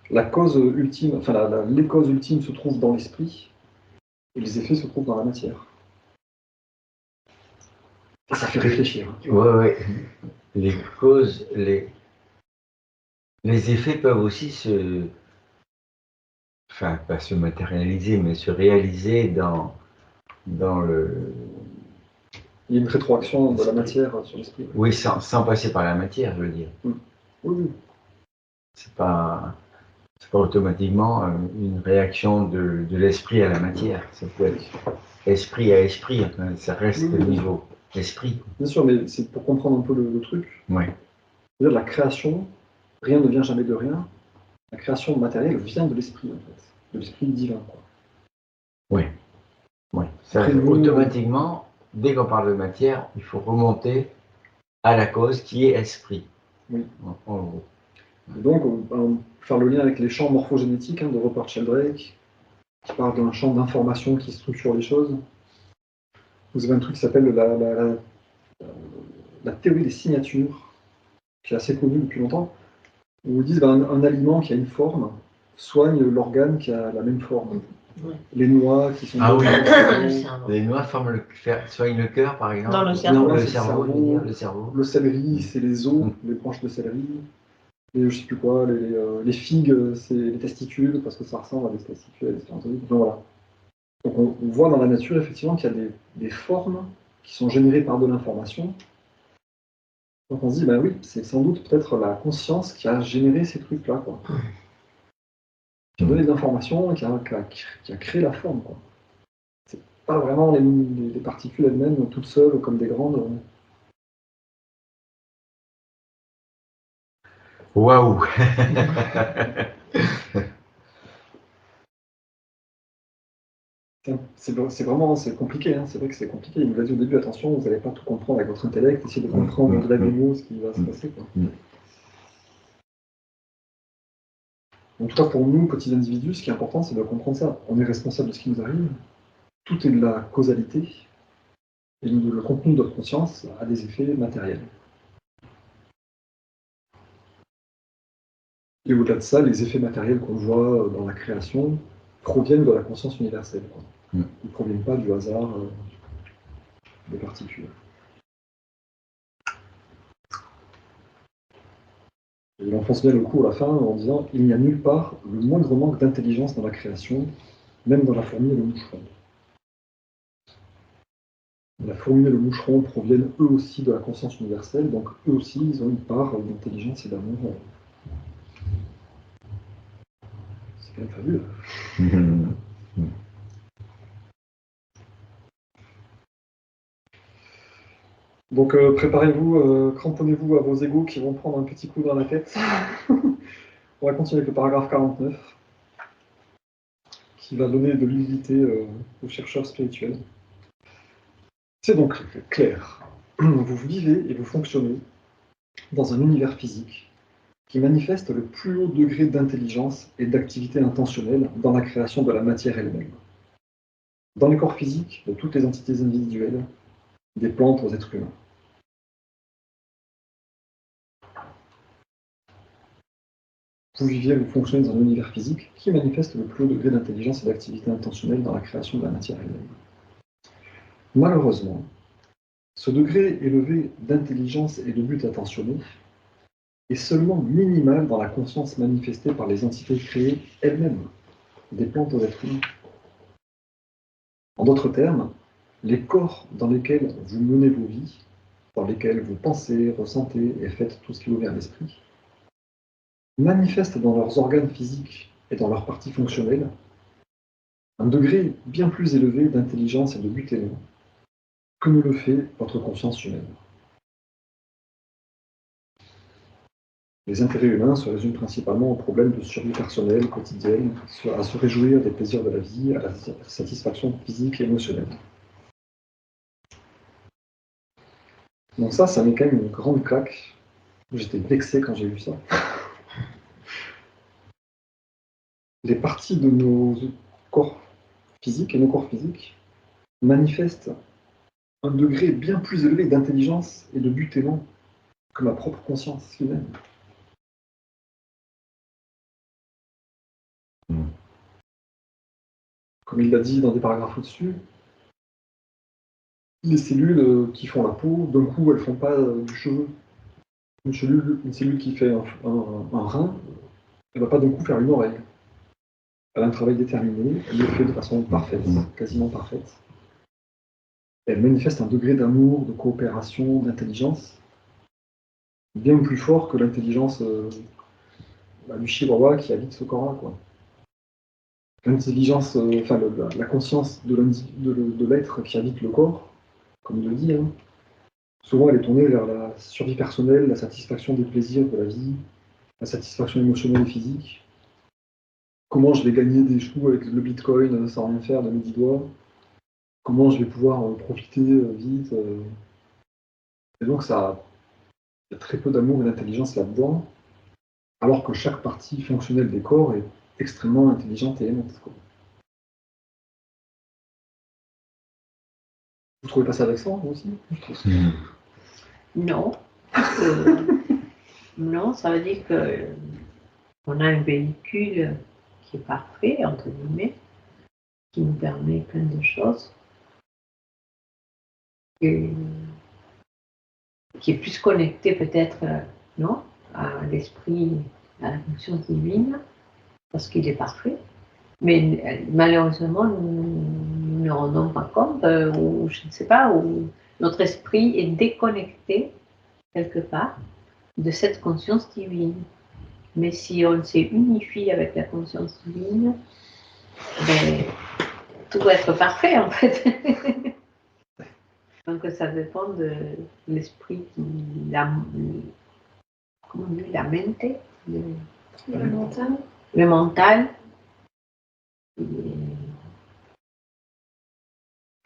La cause ultime, enfin les causes ultimes se trouvent dans l'esprit, et les effets se trouvent dans la matière. Et ça fait réfléchir. Hein. Ouais. Les causes, les effets peuvent aussi enfin pas se matérialiser, mais se réaliser dans le. Il y a une rétroaction de la matière sur l'esprit. Oui, sans passer par la matière, je veux dire. Oui. C'est pas automatiquement une réaction de l'esprit à la matière. Ça peut être esprit à esprit, enfin, ça reste au niveau esprit. Bien sûr, mais c'est pour comprendre un peu le truc. Oui. C'est-à-dire la création, rien ne vient jamais de rien. La création matérielle vient de l'esprit, en fait. De l'esprit divin. Quoi. Oui. Ça, Après, nous, automatiquement, dès qu'on parle de matière, il faut remonter à la cause qui est esprit. Oui. En gros. Et donc, on va faire le lien avec les champs morphogénétiques de Rupert Sheldrake, qui parle d'un champ d'information qui structure les choses. Vous avez un truc qui s'appelle la théorie des signatures, qui est assez connue depuis longtemps, où ils disent un aliment qui a une forme soigne l'organe qui a la même forme. Ouais. Les noix qui sont... Ah oui, Le les noix forment soignent le cœur, par exemple. Dans le cerveau. Non, le c'est cerveau, je veux dire, le cerveau. Le céleri, c'est les os, les branches de céleri. Et je sais plus quoi, les figues, c'est les testicules, parce que ça ressemble à des testicules, etc. Donc voilà. Donc on voit dans la nature, effectivement, qu'il y a des formes qui sont générées par de l'information. Donc on se dit, ben oui, c'est sans doute peut-être la conscience qui a généré ces trucs-là, quoi. Qui a donné de l'information et qui a créé la forme, quoi. C'est pas vraiment les particules elles-mêmes, toutes seules, comme des grandes. Waouh. C'est vraiment compliqué, hein. C'est vrai que c'est compliqué. Il nous a dit au début, attention, vous n'allez pas tout comprendre avec votre intellect, essayez de comprendre au-delà des mots ce qui va se passer, quoi. En tout cas, pour nous, petits individus, ce qui est important, c'est de comprendre ça. On est responsable de ce qui nous arrive. Tout est de la causalité. Et le contenu de notre conscience a des effets matériels. Et au-delà de ça, les effets matériels qu'on voit dans la création proviennent de la conscience universelle. Quoi. Ils ne proviennent pas du hasard des particules. Et il enfonce bien le coup à la fin en disant « Il n'y a nulle part le moindre manque d'intelligence dans la création, même dans la fourmi et le moucheron. » La fourmi et le moucheron proviennent eux aussi de la conscience universelle, donc eux aussi, ils ont une part d'intelligence et d'amour. C'est quand même fabuleux. Donc préparez-vous, cramponnez-vous à vos égos qui vont prendre un petit coup dans la tête. On va continuer avec le paragraphe 49. qui va donner de l'utilité aux chercheurs spirituels. C'est donc clair. Vous vivez et vous fonctionnez dans un univers physique qui manifeste le plus haut degré d'intelligence et d'activité intentionnelle dans la création de la matière elle-même. Dans les corps physiques de toutes les entités individuelles, des plantes aux êtres humains. Vous vivez, vous fonctionnez dans un univers physique qui manifeste le plus haut degré d'intelligence et d'activité intentionnelle dans la création de la matière elle-même. Malheureusement, ce degré élevé d'intelligence et de but attentionné est seulement minimal dans la conscience manifestée par les entités créées elles-mêmes, des plantes aux êtres humains. En d'autres termes, les corps dans lesquels vous menez vos vies, dans lesquels vous pensez, ressentez et faites tout ce qui vous vient à l'esprit, manifestent dans leurs organes physiques et dans leurs parties fonctionnelles un degré bien plus élevé d'intelligence et de but aimant que ne le fait votre conscience humaine. Les intérêts humains se résument principalement aux problèmes de survie personnelle, quotidienne, à se réjouir des plaisirs de la vie, à la satisfaction physique et émotionnelle. Donc ça m'est quand même une grande claque. J'étais vexé quand j'ai vu ça. Les parties de nos corps physiques et nos corps physiques manifestent un degré bien plus élevé d'intelligence et de but aimant que ma propre conscience humaine. Comme il l'a dit dans des paragraphes au-dessus, les cellules qui font la peau, d'un coup, elles ne font pas du cheveu. Une cellule qui fait un rein, elle ne va pas d'un coup faire une oreille. Elle a un travail déterminé, elle le fait de façon parfaite, quasiment parfaite. Elle manifeste un degré d'amour, de coopération, d'intelligence, bien plus fort que l'intelligence du chihuahua qui habite ce corps-là, quoi. L'intelligence, la conscience de l'être qui habite le corps, comme il le dit, hein, souvent elle est tournée vers la survie personnelle, la satisfaction des plaisirs de la vie, la satisfaction émotionnelle et physique. Comment je vais gagner des choux avec le bitcoin sans rien faire de mes 10 doigts. Comment je vais pouvoir profiter vite. Et donc il y a très peu d'amour et d'intelligence là-dedans, alors que chaque partie fonctionnelle des corps est extrêmement intelligente et aimante, quoi. Vous trouvez pas ça vexant, vous aussi? Non. Non, ça veut dire que on a un véhicule qui est parfait, entre guillemets, qui nous permet plein de choses, et qui est plus connecté peut-être, non, à l'esprit, à la fonction divine, parce qu'il est parfait. Mais malheureusement, nous ne rendons pas compte, ou je ne sais pas, ou notre esprit est déconnecté quelque part de cette conscience divine. Mais si on s'est unifié avec la conscience divine, ben, tout va être parfait en fait. Donc ça dépend de l'esprit comment on dit, la mente, Le mental. le mental.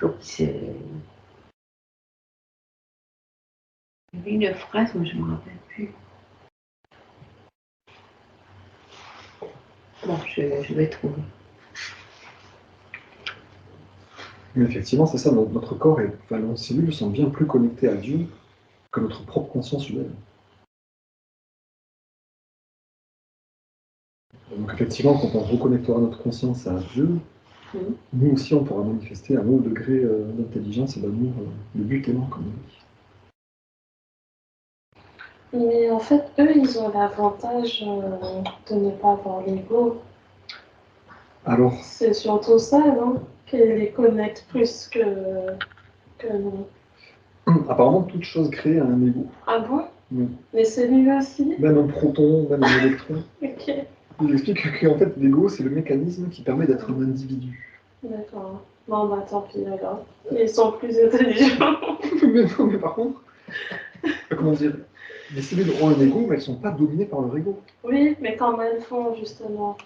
Donc c'est... Il y avait une phrase, mais je ne me rappelle plus. Bon, je vais trouver. Mais effectivement, c'est ça, notre corps nos cellules sont bien plus connectées à Dieu que notre propre conscience humaine. Donc effectivement, quand on reconnectera notre conscience à Dieu, nous aussi on pourra manifester un haut degré d'intelligence et d'amour, de but aimant, comme on dit. Mais en fait, eux, ils ont l'avantage de ne pas avoir l'ego. Alors, C'est surtout ça, non? Qui les connecte plus que nous. apparemment, toute chose créée a un ego. Ah bon? Oui. Les cellules aussi? Même un proton, même un électron. Ok, Il explique qu'en fait, l'ego, c'est le mécanisme qui permet d'être un individu. d'accord. Bon, bah tant pis alors. Ils sont plus intelligents. mais par contre, comment dire, les cellules ont un ego, mais elles ne sont pas dominées par leur ego. Oui, mais comment elles font justement?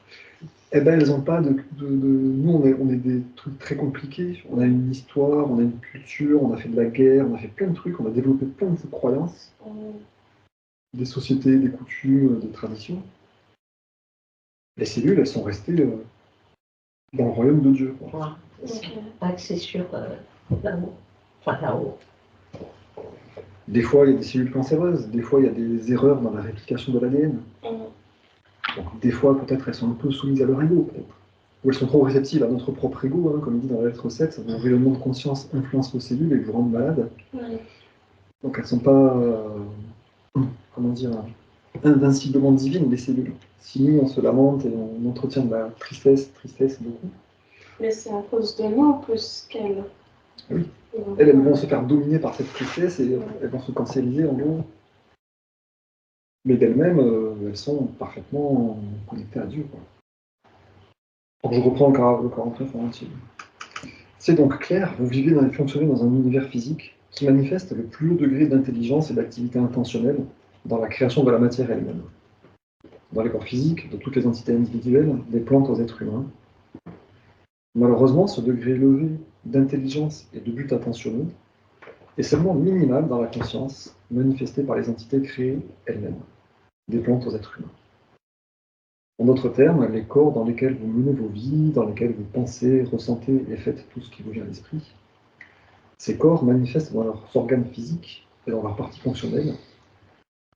Eh ben, elles n'ont pas Nous, on est des trucs très compliqués. On a une histoire, on a une culture, on a fait de la guerre, on a fait plein de trucs, on a développé plein de croyances, des sociétés, des coutumes, des traditions. Les cellules, elles sont restées dans le royaume de Dieu, quoi. Voilà. Ok. Axé sur là-haut. Enfin, là-haut. Des fois, il y a des cellules cancéreuses, des fois, il y a des erreurs dans la réplication de l'ADN. Donc, des fois, peut-être, elles sont un peu soumises à leur ego, peut-être. Ou elles sont trop réceptives à notre propre ego, hein, comme il dit dans la lettre 7, vos rayonnements de conscience influencent vos cellules et vous rendent malades. Donc, elles ne sont pas, comment dire, invinciblement divines, les cellules. Si nous, on se lamente et on entretient de la tristesse beaucoup. Mais c'est à cause de nous plus qu'elles. Oui. Elles vont se faire dominer par cette tristesse et elles vont se cancériser en gros. Mais d'elles-mêmes, elles sont parfaitement connectées à Dieu, quoi. Donc je reprends le 49 en entier. C'est donc clair, vous fonctionnez dans un univers physique qui manifeste le plus haut degré d'intelligence et d'activité intentionnelle dans la création de la matière elle-même. Dans les corps physiques, de toutes les entités individuelles, des plantes aux êtres humains. Malheureusement, ce degré élevé d'intelligence et de but attentionné est seulement minimal dans la conscience manifestée par les entités créées elles-mêmes, des plantes aux êtres humains. En d'autres termes, les corps dans lesquels vous menez vos vies, dans lesquels vous pensez, ressentez et faites tout ce qui vous vient à l'esprit, ces corps manifestent dans leurs organes physiques et dans leurs parties fonctionnelles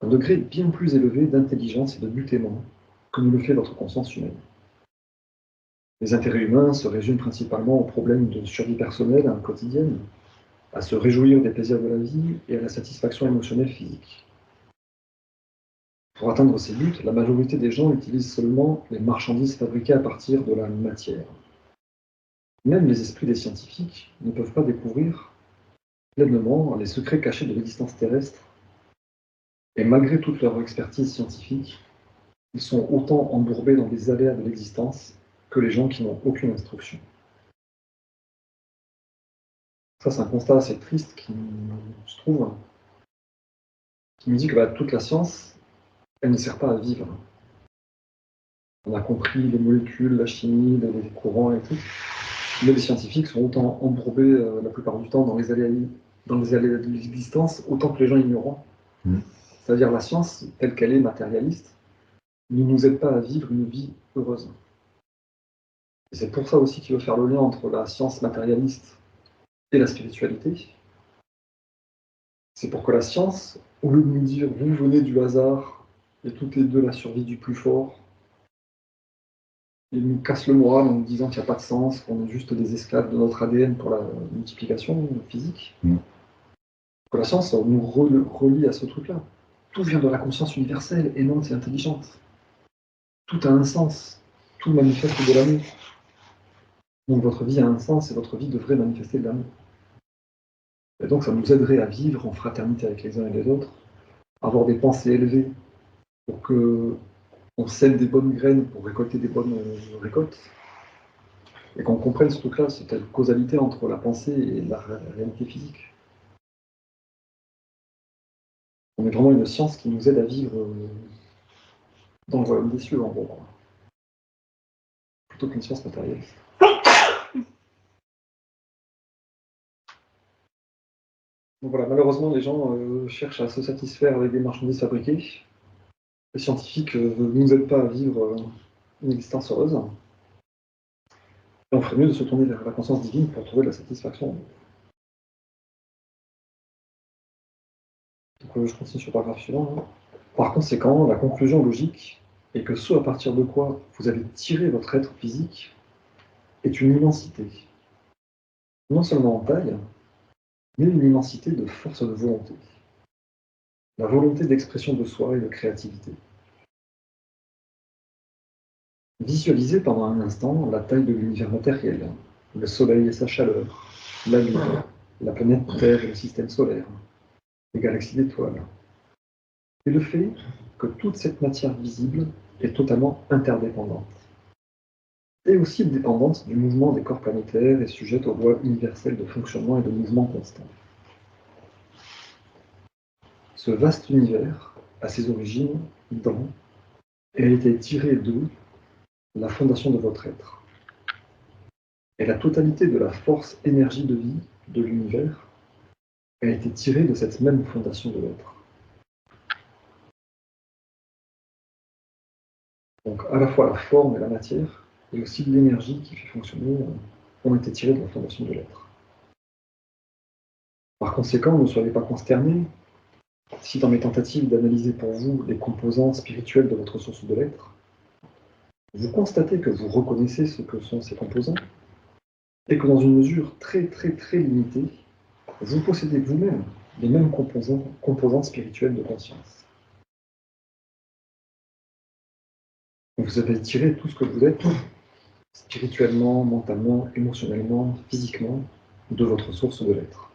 un degré bien plus élevé d'intelligence et de but aimant que ne le fait votre conscience humaine. Les intérêts humains se résument principalement aux problèmes de survie personnelle quotidienne, à se réjouir des plaisirs de la vie et à la satisfaction émotionnelle physique. Pour atteindre ces buts, la majorité des gens utilisent seulement les marchandises fabriquées à partir de la matière. Même les esprits des scientifiques ne peuvent pas découvrir pleinement les secrets cachés de l'existence terrestre, et malgré toute leur expertise scientifique, ils sont autant embourbés dans les aléas de l'existence que les gens qui n'ont aucune instruction. Ça, c'est un constat assez triste qui, je trouve, qui me dit que toute la science, elle ne sert pas à vivre. On a compris les molécules, la chimie, les courants et tout, mais les scientifiques sont autant embourbés la plupart du temps dans les aléas de l'existence, autant que les gens ignorants. C'est-à-dire la science, telle qu'elle est matérialiste, ne nous aide pas à vivre une vie heureuse. Et c'est pour ça aussi qu'il veut faire le lien entre la science matérialiste et la spiritualité. C'est pour que la science, au lieu de nous dire vous venez du hasard et tout est de la survie du plus fort, il nous casse le moral en nous disant qu'il n'y a pas de sens, qu'on est juste des esclaves de notre ADN pour la multiplication physique. Que la science nous relie à ce truc-là. Tout vient de la conscience universelle et non, c'est intelligente. Tout a un sens. Tout manifeste de l'amour. Donc votre vie a un sens et votre vie devrait manifester de l'amour. Et donc ça nous aiderait à vivre en fraternité avec les uns et les autres, à avoir des pensées élevées pour qu'on sème des bonnes graines pour récolter des bonnes récoltes. Et qu'on comprenne ce truc-là, cette causalité entre la pensée et la réalité physique. On est vraiment une science qui nous aide à vivre dans le royaume des cieux, en gros, quoi. Plutôt qu'une science matérialiste. Donc voilà, malheureusement, les gens cherchent à se satisfaire avec des marchandises fabriquées. Les scientifiques ne nous aident pas à vivre une existence heureuse. Et on ferait mieux de se tourner vers la conscience divine pour trouver de la satisfaction. Donc, je continue sur le paragraphe suivant. Par conséquent, la conclusion logique est que ce à partir de quoi vous avez tiré votre être physique est une immensité. Non seulement en taille, mais une immensité de force de volonté. La volonté d'expression de soi et de créativité. Visualisez pendant un instant la taille de l'univers matériel, le Soleil et sa chaleur, la Lune, la planète Terre et le système solaire, les galaxies d'étoiles. Et le fait que toute cette matière visible est totalement interdépendante. Et aussi dépendante du mouvement des corps planétaires et sujette aux lois universelles de fonctionnement et de mouvement constant. Ce vaste univers à ses origines dans, et a été tirée de la fondation de votre être. Et la totalité de la force énergie de vie de l'univers a été tirée de cette même fondation de l'être. Donc à la fois la forme et la matière, et aussi l'énergie qui fait fonctionner, ont été tirées de la fondation de l'être. Par conséquent, ne soyez pas consternés si dans mes tentatives d'analyser pour vous les composants spirituels de votre source de l'être, vous constatez que vous reconnaissez ce que sont ces composants, et que dans une mesure très très très limitée, vous possédez vous-même les mêmes composants spirituels de conscience. Vous avez tiré tout ce que vous êtes, spirituellement, mentalement, émotionnellement, physiquement, de votre source de l'être.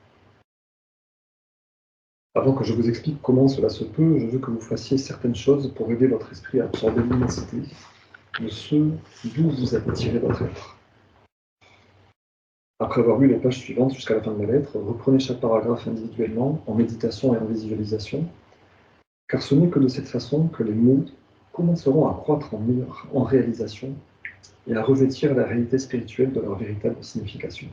Avant que je vous explique comment cela se peut, je veux que vous fassiez certaines choses pour aider votre esprit à absorber l'immensité de ce d'où vous avez tiré votre être. Après avoir lu les pages suivantes jusqu'à la fin de la lettre, reprenez chaque paragraphe individuellement, en méditation et en visualisation, car ce n'est que de cette façon que les mots commenceront à croître en réalisation et à revêtir la réalité spirituelle de leur véritable signification.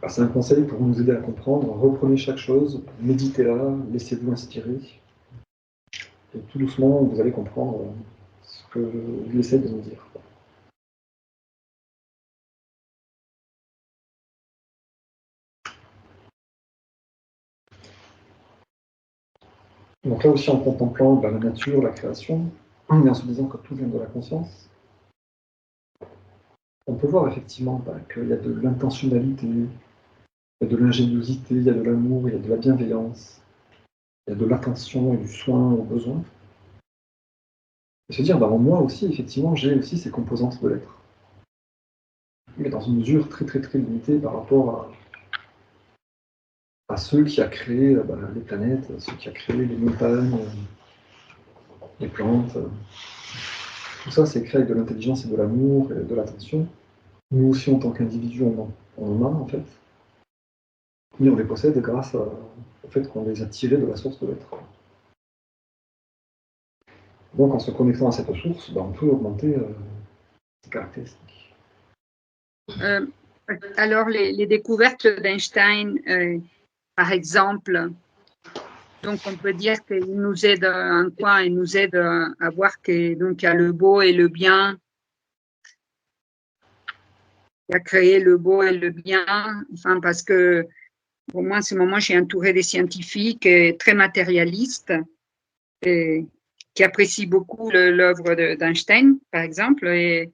C'est un conseil pour nous aider à comprendre. Reprenez chaque chose, méditez-la, laissez-vous inspirer. Et tout doucement, vous allez comprendre ce que je essaie de nous dire. Donc là aussi, en contemplant la nature, la création, et en se disant que tout vient de la conscience, on peut voir effectivement qu'il y a de l'intentionnalité, il y a de l'ingéniosité, il y a de l'amour, il y a de la bienveillance, il y a de l'attention et du soin aux besoins. Et se dire, en moi aussi, effectivement, j'ai aussi ces composantes de l'être. Mais dans une mesure très très très limitée par rapport à ceux qui a créé les planètes, ceux qui a créé les montagnes, les plantes. Tout ça, c'est créé avec de l'intelligence et de l'amour et de l'attention. Nous aussi, en tant qu'individus, on en a, en fait. Mais on les possède grâce au fait qu'on les a tirés de la source de l'être. Donc, en se connectant à cette source, on peut augmenter ces caractéristiques. Alors, les découvertes d'Einstein, par exemple, donc on peut dire qu'il nous aide en quoi? Il nous aide à voir qu'il y a le beau et le bien. Il a créé le beau et le bien, enfin, parce que pour moi, en ce moment, j'ai entouré des scientifiques très matérialistes et qui apprécient beaucoup l'œuvre d'Einstein, par exemple. Et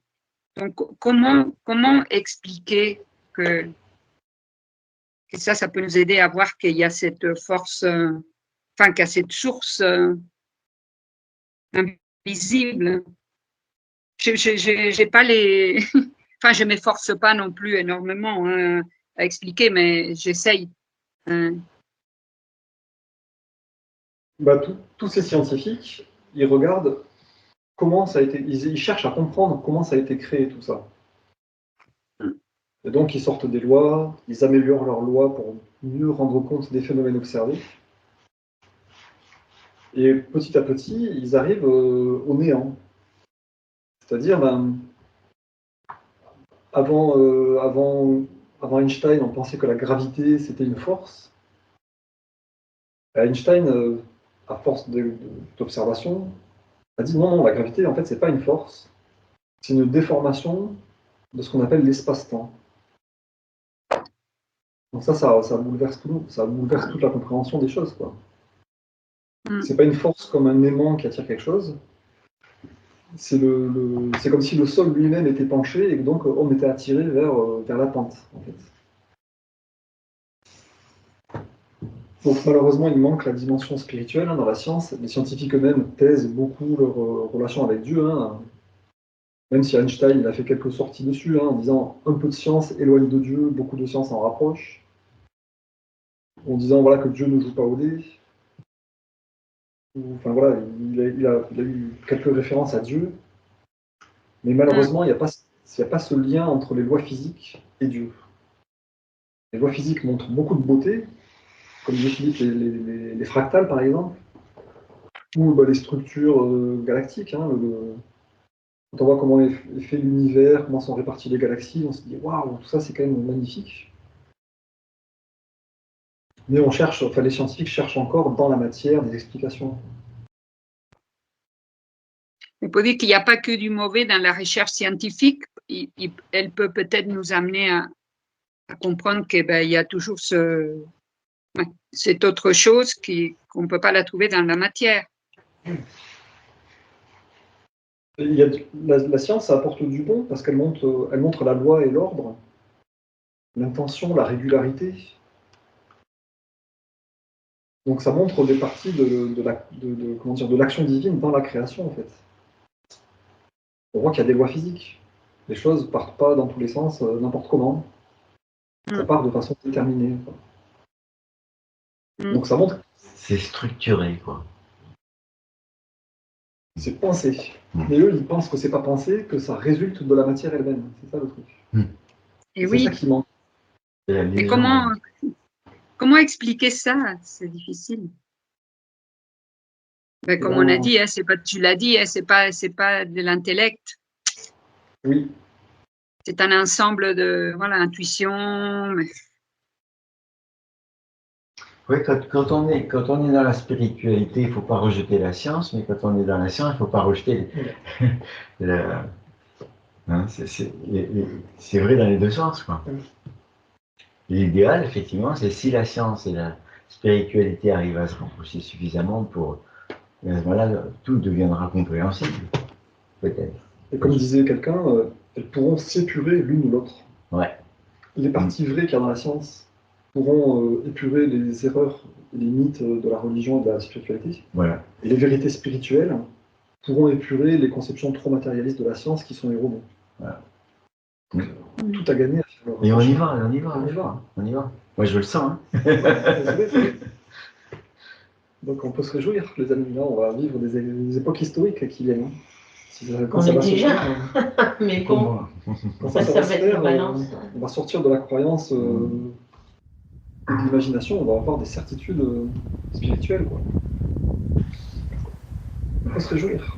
donc, comment expliquer que ça peut nous aider à voir qu'il y a cette force, qu'il y a cette source invisible. J'ai pas les, enfin, je m'efforce pas non plus énormément à expliquer, mais j'essaye. Tous ces scientifiques, ils regardent comment ça a été, ils cherchent à comprendre comment ça a été créé tout ça. Et donc ils sortent des lois, ils améliorent leurs lois pour mieux rendre compte des phénomènes observés. Et petit à petit, ils arrivent au néant. C'est-à-dire, avant Einstein, on pensait que la gravité, c'était une force. Einstein, à force d'observation, a dit non, la gravité, en fait, c'est pas une force. C'est une déformation de ce qu'on appelle l'espace-temps. Donc ça bouleverse tout, ça bouleverse toute la compréhension des choses, quoi. C'est pas une force comme un aimant qui attire quelque chose. C'est comme si le sol lui-même était penché et que donc on était attiré vers la pente, en fait. Donc malheureusement, il manque la dimension spirituelle dans la science. Les scientifiques eux-mêmes taisent beaucoup leur relation avec Dieu. Même si Einstein il a fait quelques sorties dessus, en disant un peu de science éloigne de Dieu, beaucoup de science en rapproche. En disant que Dieu ne joue pas au dé. Enfin voilà, il a eu quelques références à Dieu. Mais malheureusement, il n'y a pas ce lien entre les lois physiques et Dieu. Les lois physiques montrent beaucoup de beauté, comme disait Philippe, les fractales par exemple, ou bah, les structures galactiques. Hein, quand on voit comment est fait l'univers, comment sont réparties les galaxies, on se dit waouh, tout ça c'est quand même magnifique. Mais on cherche, enfin les scientifiques cherchent encore dans la matière des explications. On peut dire qu'il n'y a pas que du mauvais dans la recherche scientifique. Elle peut peut-être nous amener à comprendre qu'il y a toujours cette autre chose qu'on ne peut pas la trouver dans la matière. Il y a, la science, ça apporte du bon parce qu'elle montre la loi et l'ordre, l'intention, la régularité. Donc ça montre des parties de l'action divine dans la création en fait. On voit qu'il y a des lois physiques. Les choses ne partent pas dans tous les sens, n'importe comment. Ça part de façon déterminée. Quoi. Donc ça montre. C'est structuré, quoi. C'est pensé. Mais eux, ils pensent que c'est pas pensé, que ça résulte de la matière elle-même. C'est ça le truc. Et c'est ça qui manque. Et comment expliquer ça? C'est difficile. Ben, comme on a dit, hein, c'est pas, tu l'as dit, hein, c'est pas de l'intellect. Oui. C'est un ensemble de intuition. Mais... Oui, quand on est dans la spiritualité, il ne faut pas rejeter la science, mais quand on est dans la science, il ne faut pas rejeter hein, c'est vrai dans les deux sens, quoi. L'idéal, effectivement, c'est si la science et la spiritualité arrivent à se rapprocher suffisamment pour... Voilà, tout deviendra compréhensible, peut-être. Et comme disait quelqu'un, elles pourront s'épurer l'une ou l'autre. Ouais. Les parties vraies qu'il y a dans la science pourront épurer les erreurs et les mythes de la religion et de la spiritualité. Voilà. Et les vérités spirituelles pourront épurer les conceptions trop matérialistes de la science qui sont erronées. Voilà. Tout a gagné. Et on y va. Moi, je le sens. Hein. Donc on peut se réjouir, les amis. Là, on va vivre des époques historiques qui viennent. On est déjà. Mais bon, ça va être la balance. On va sortir de la croyance et de l'imagination. On va avoir des certitudes spirituelles. Quoi. On peut se réjouir.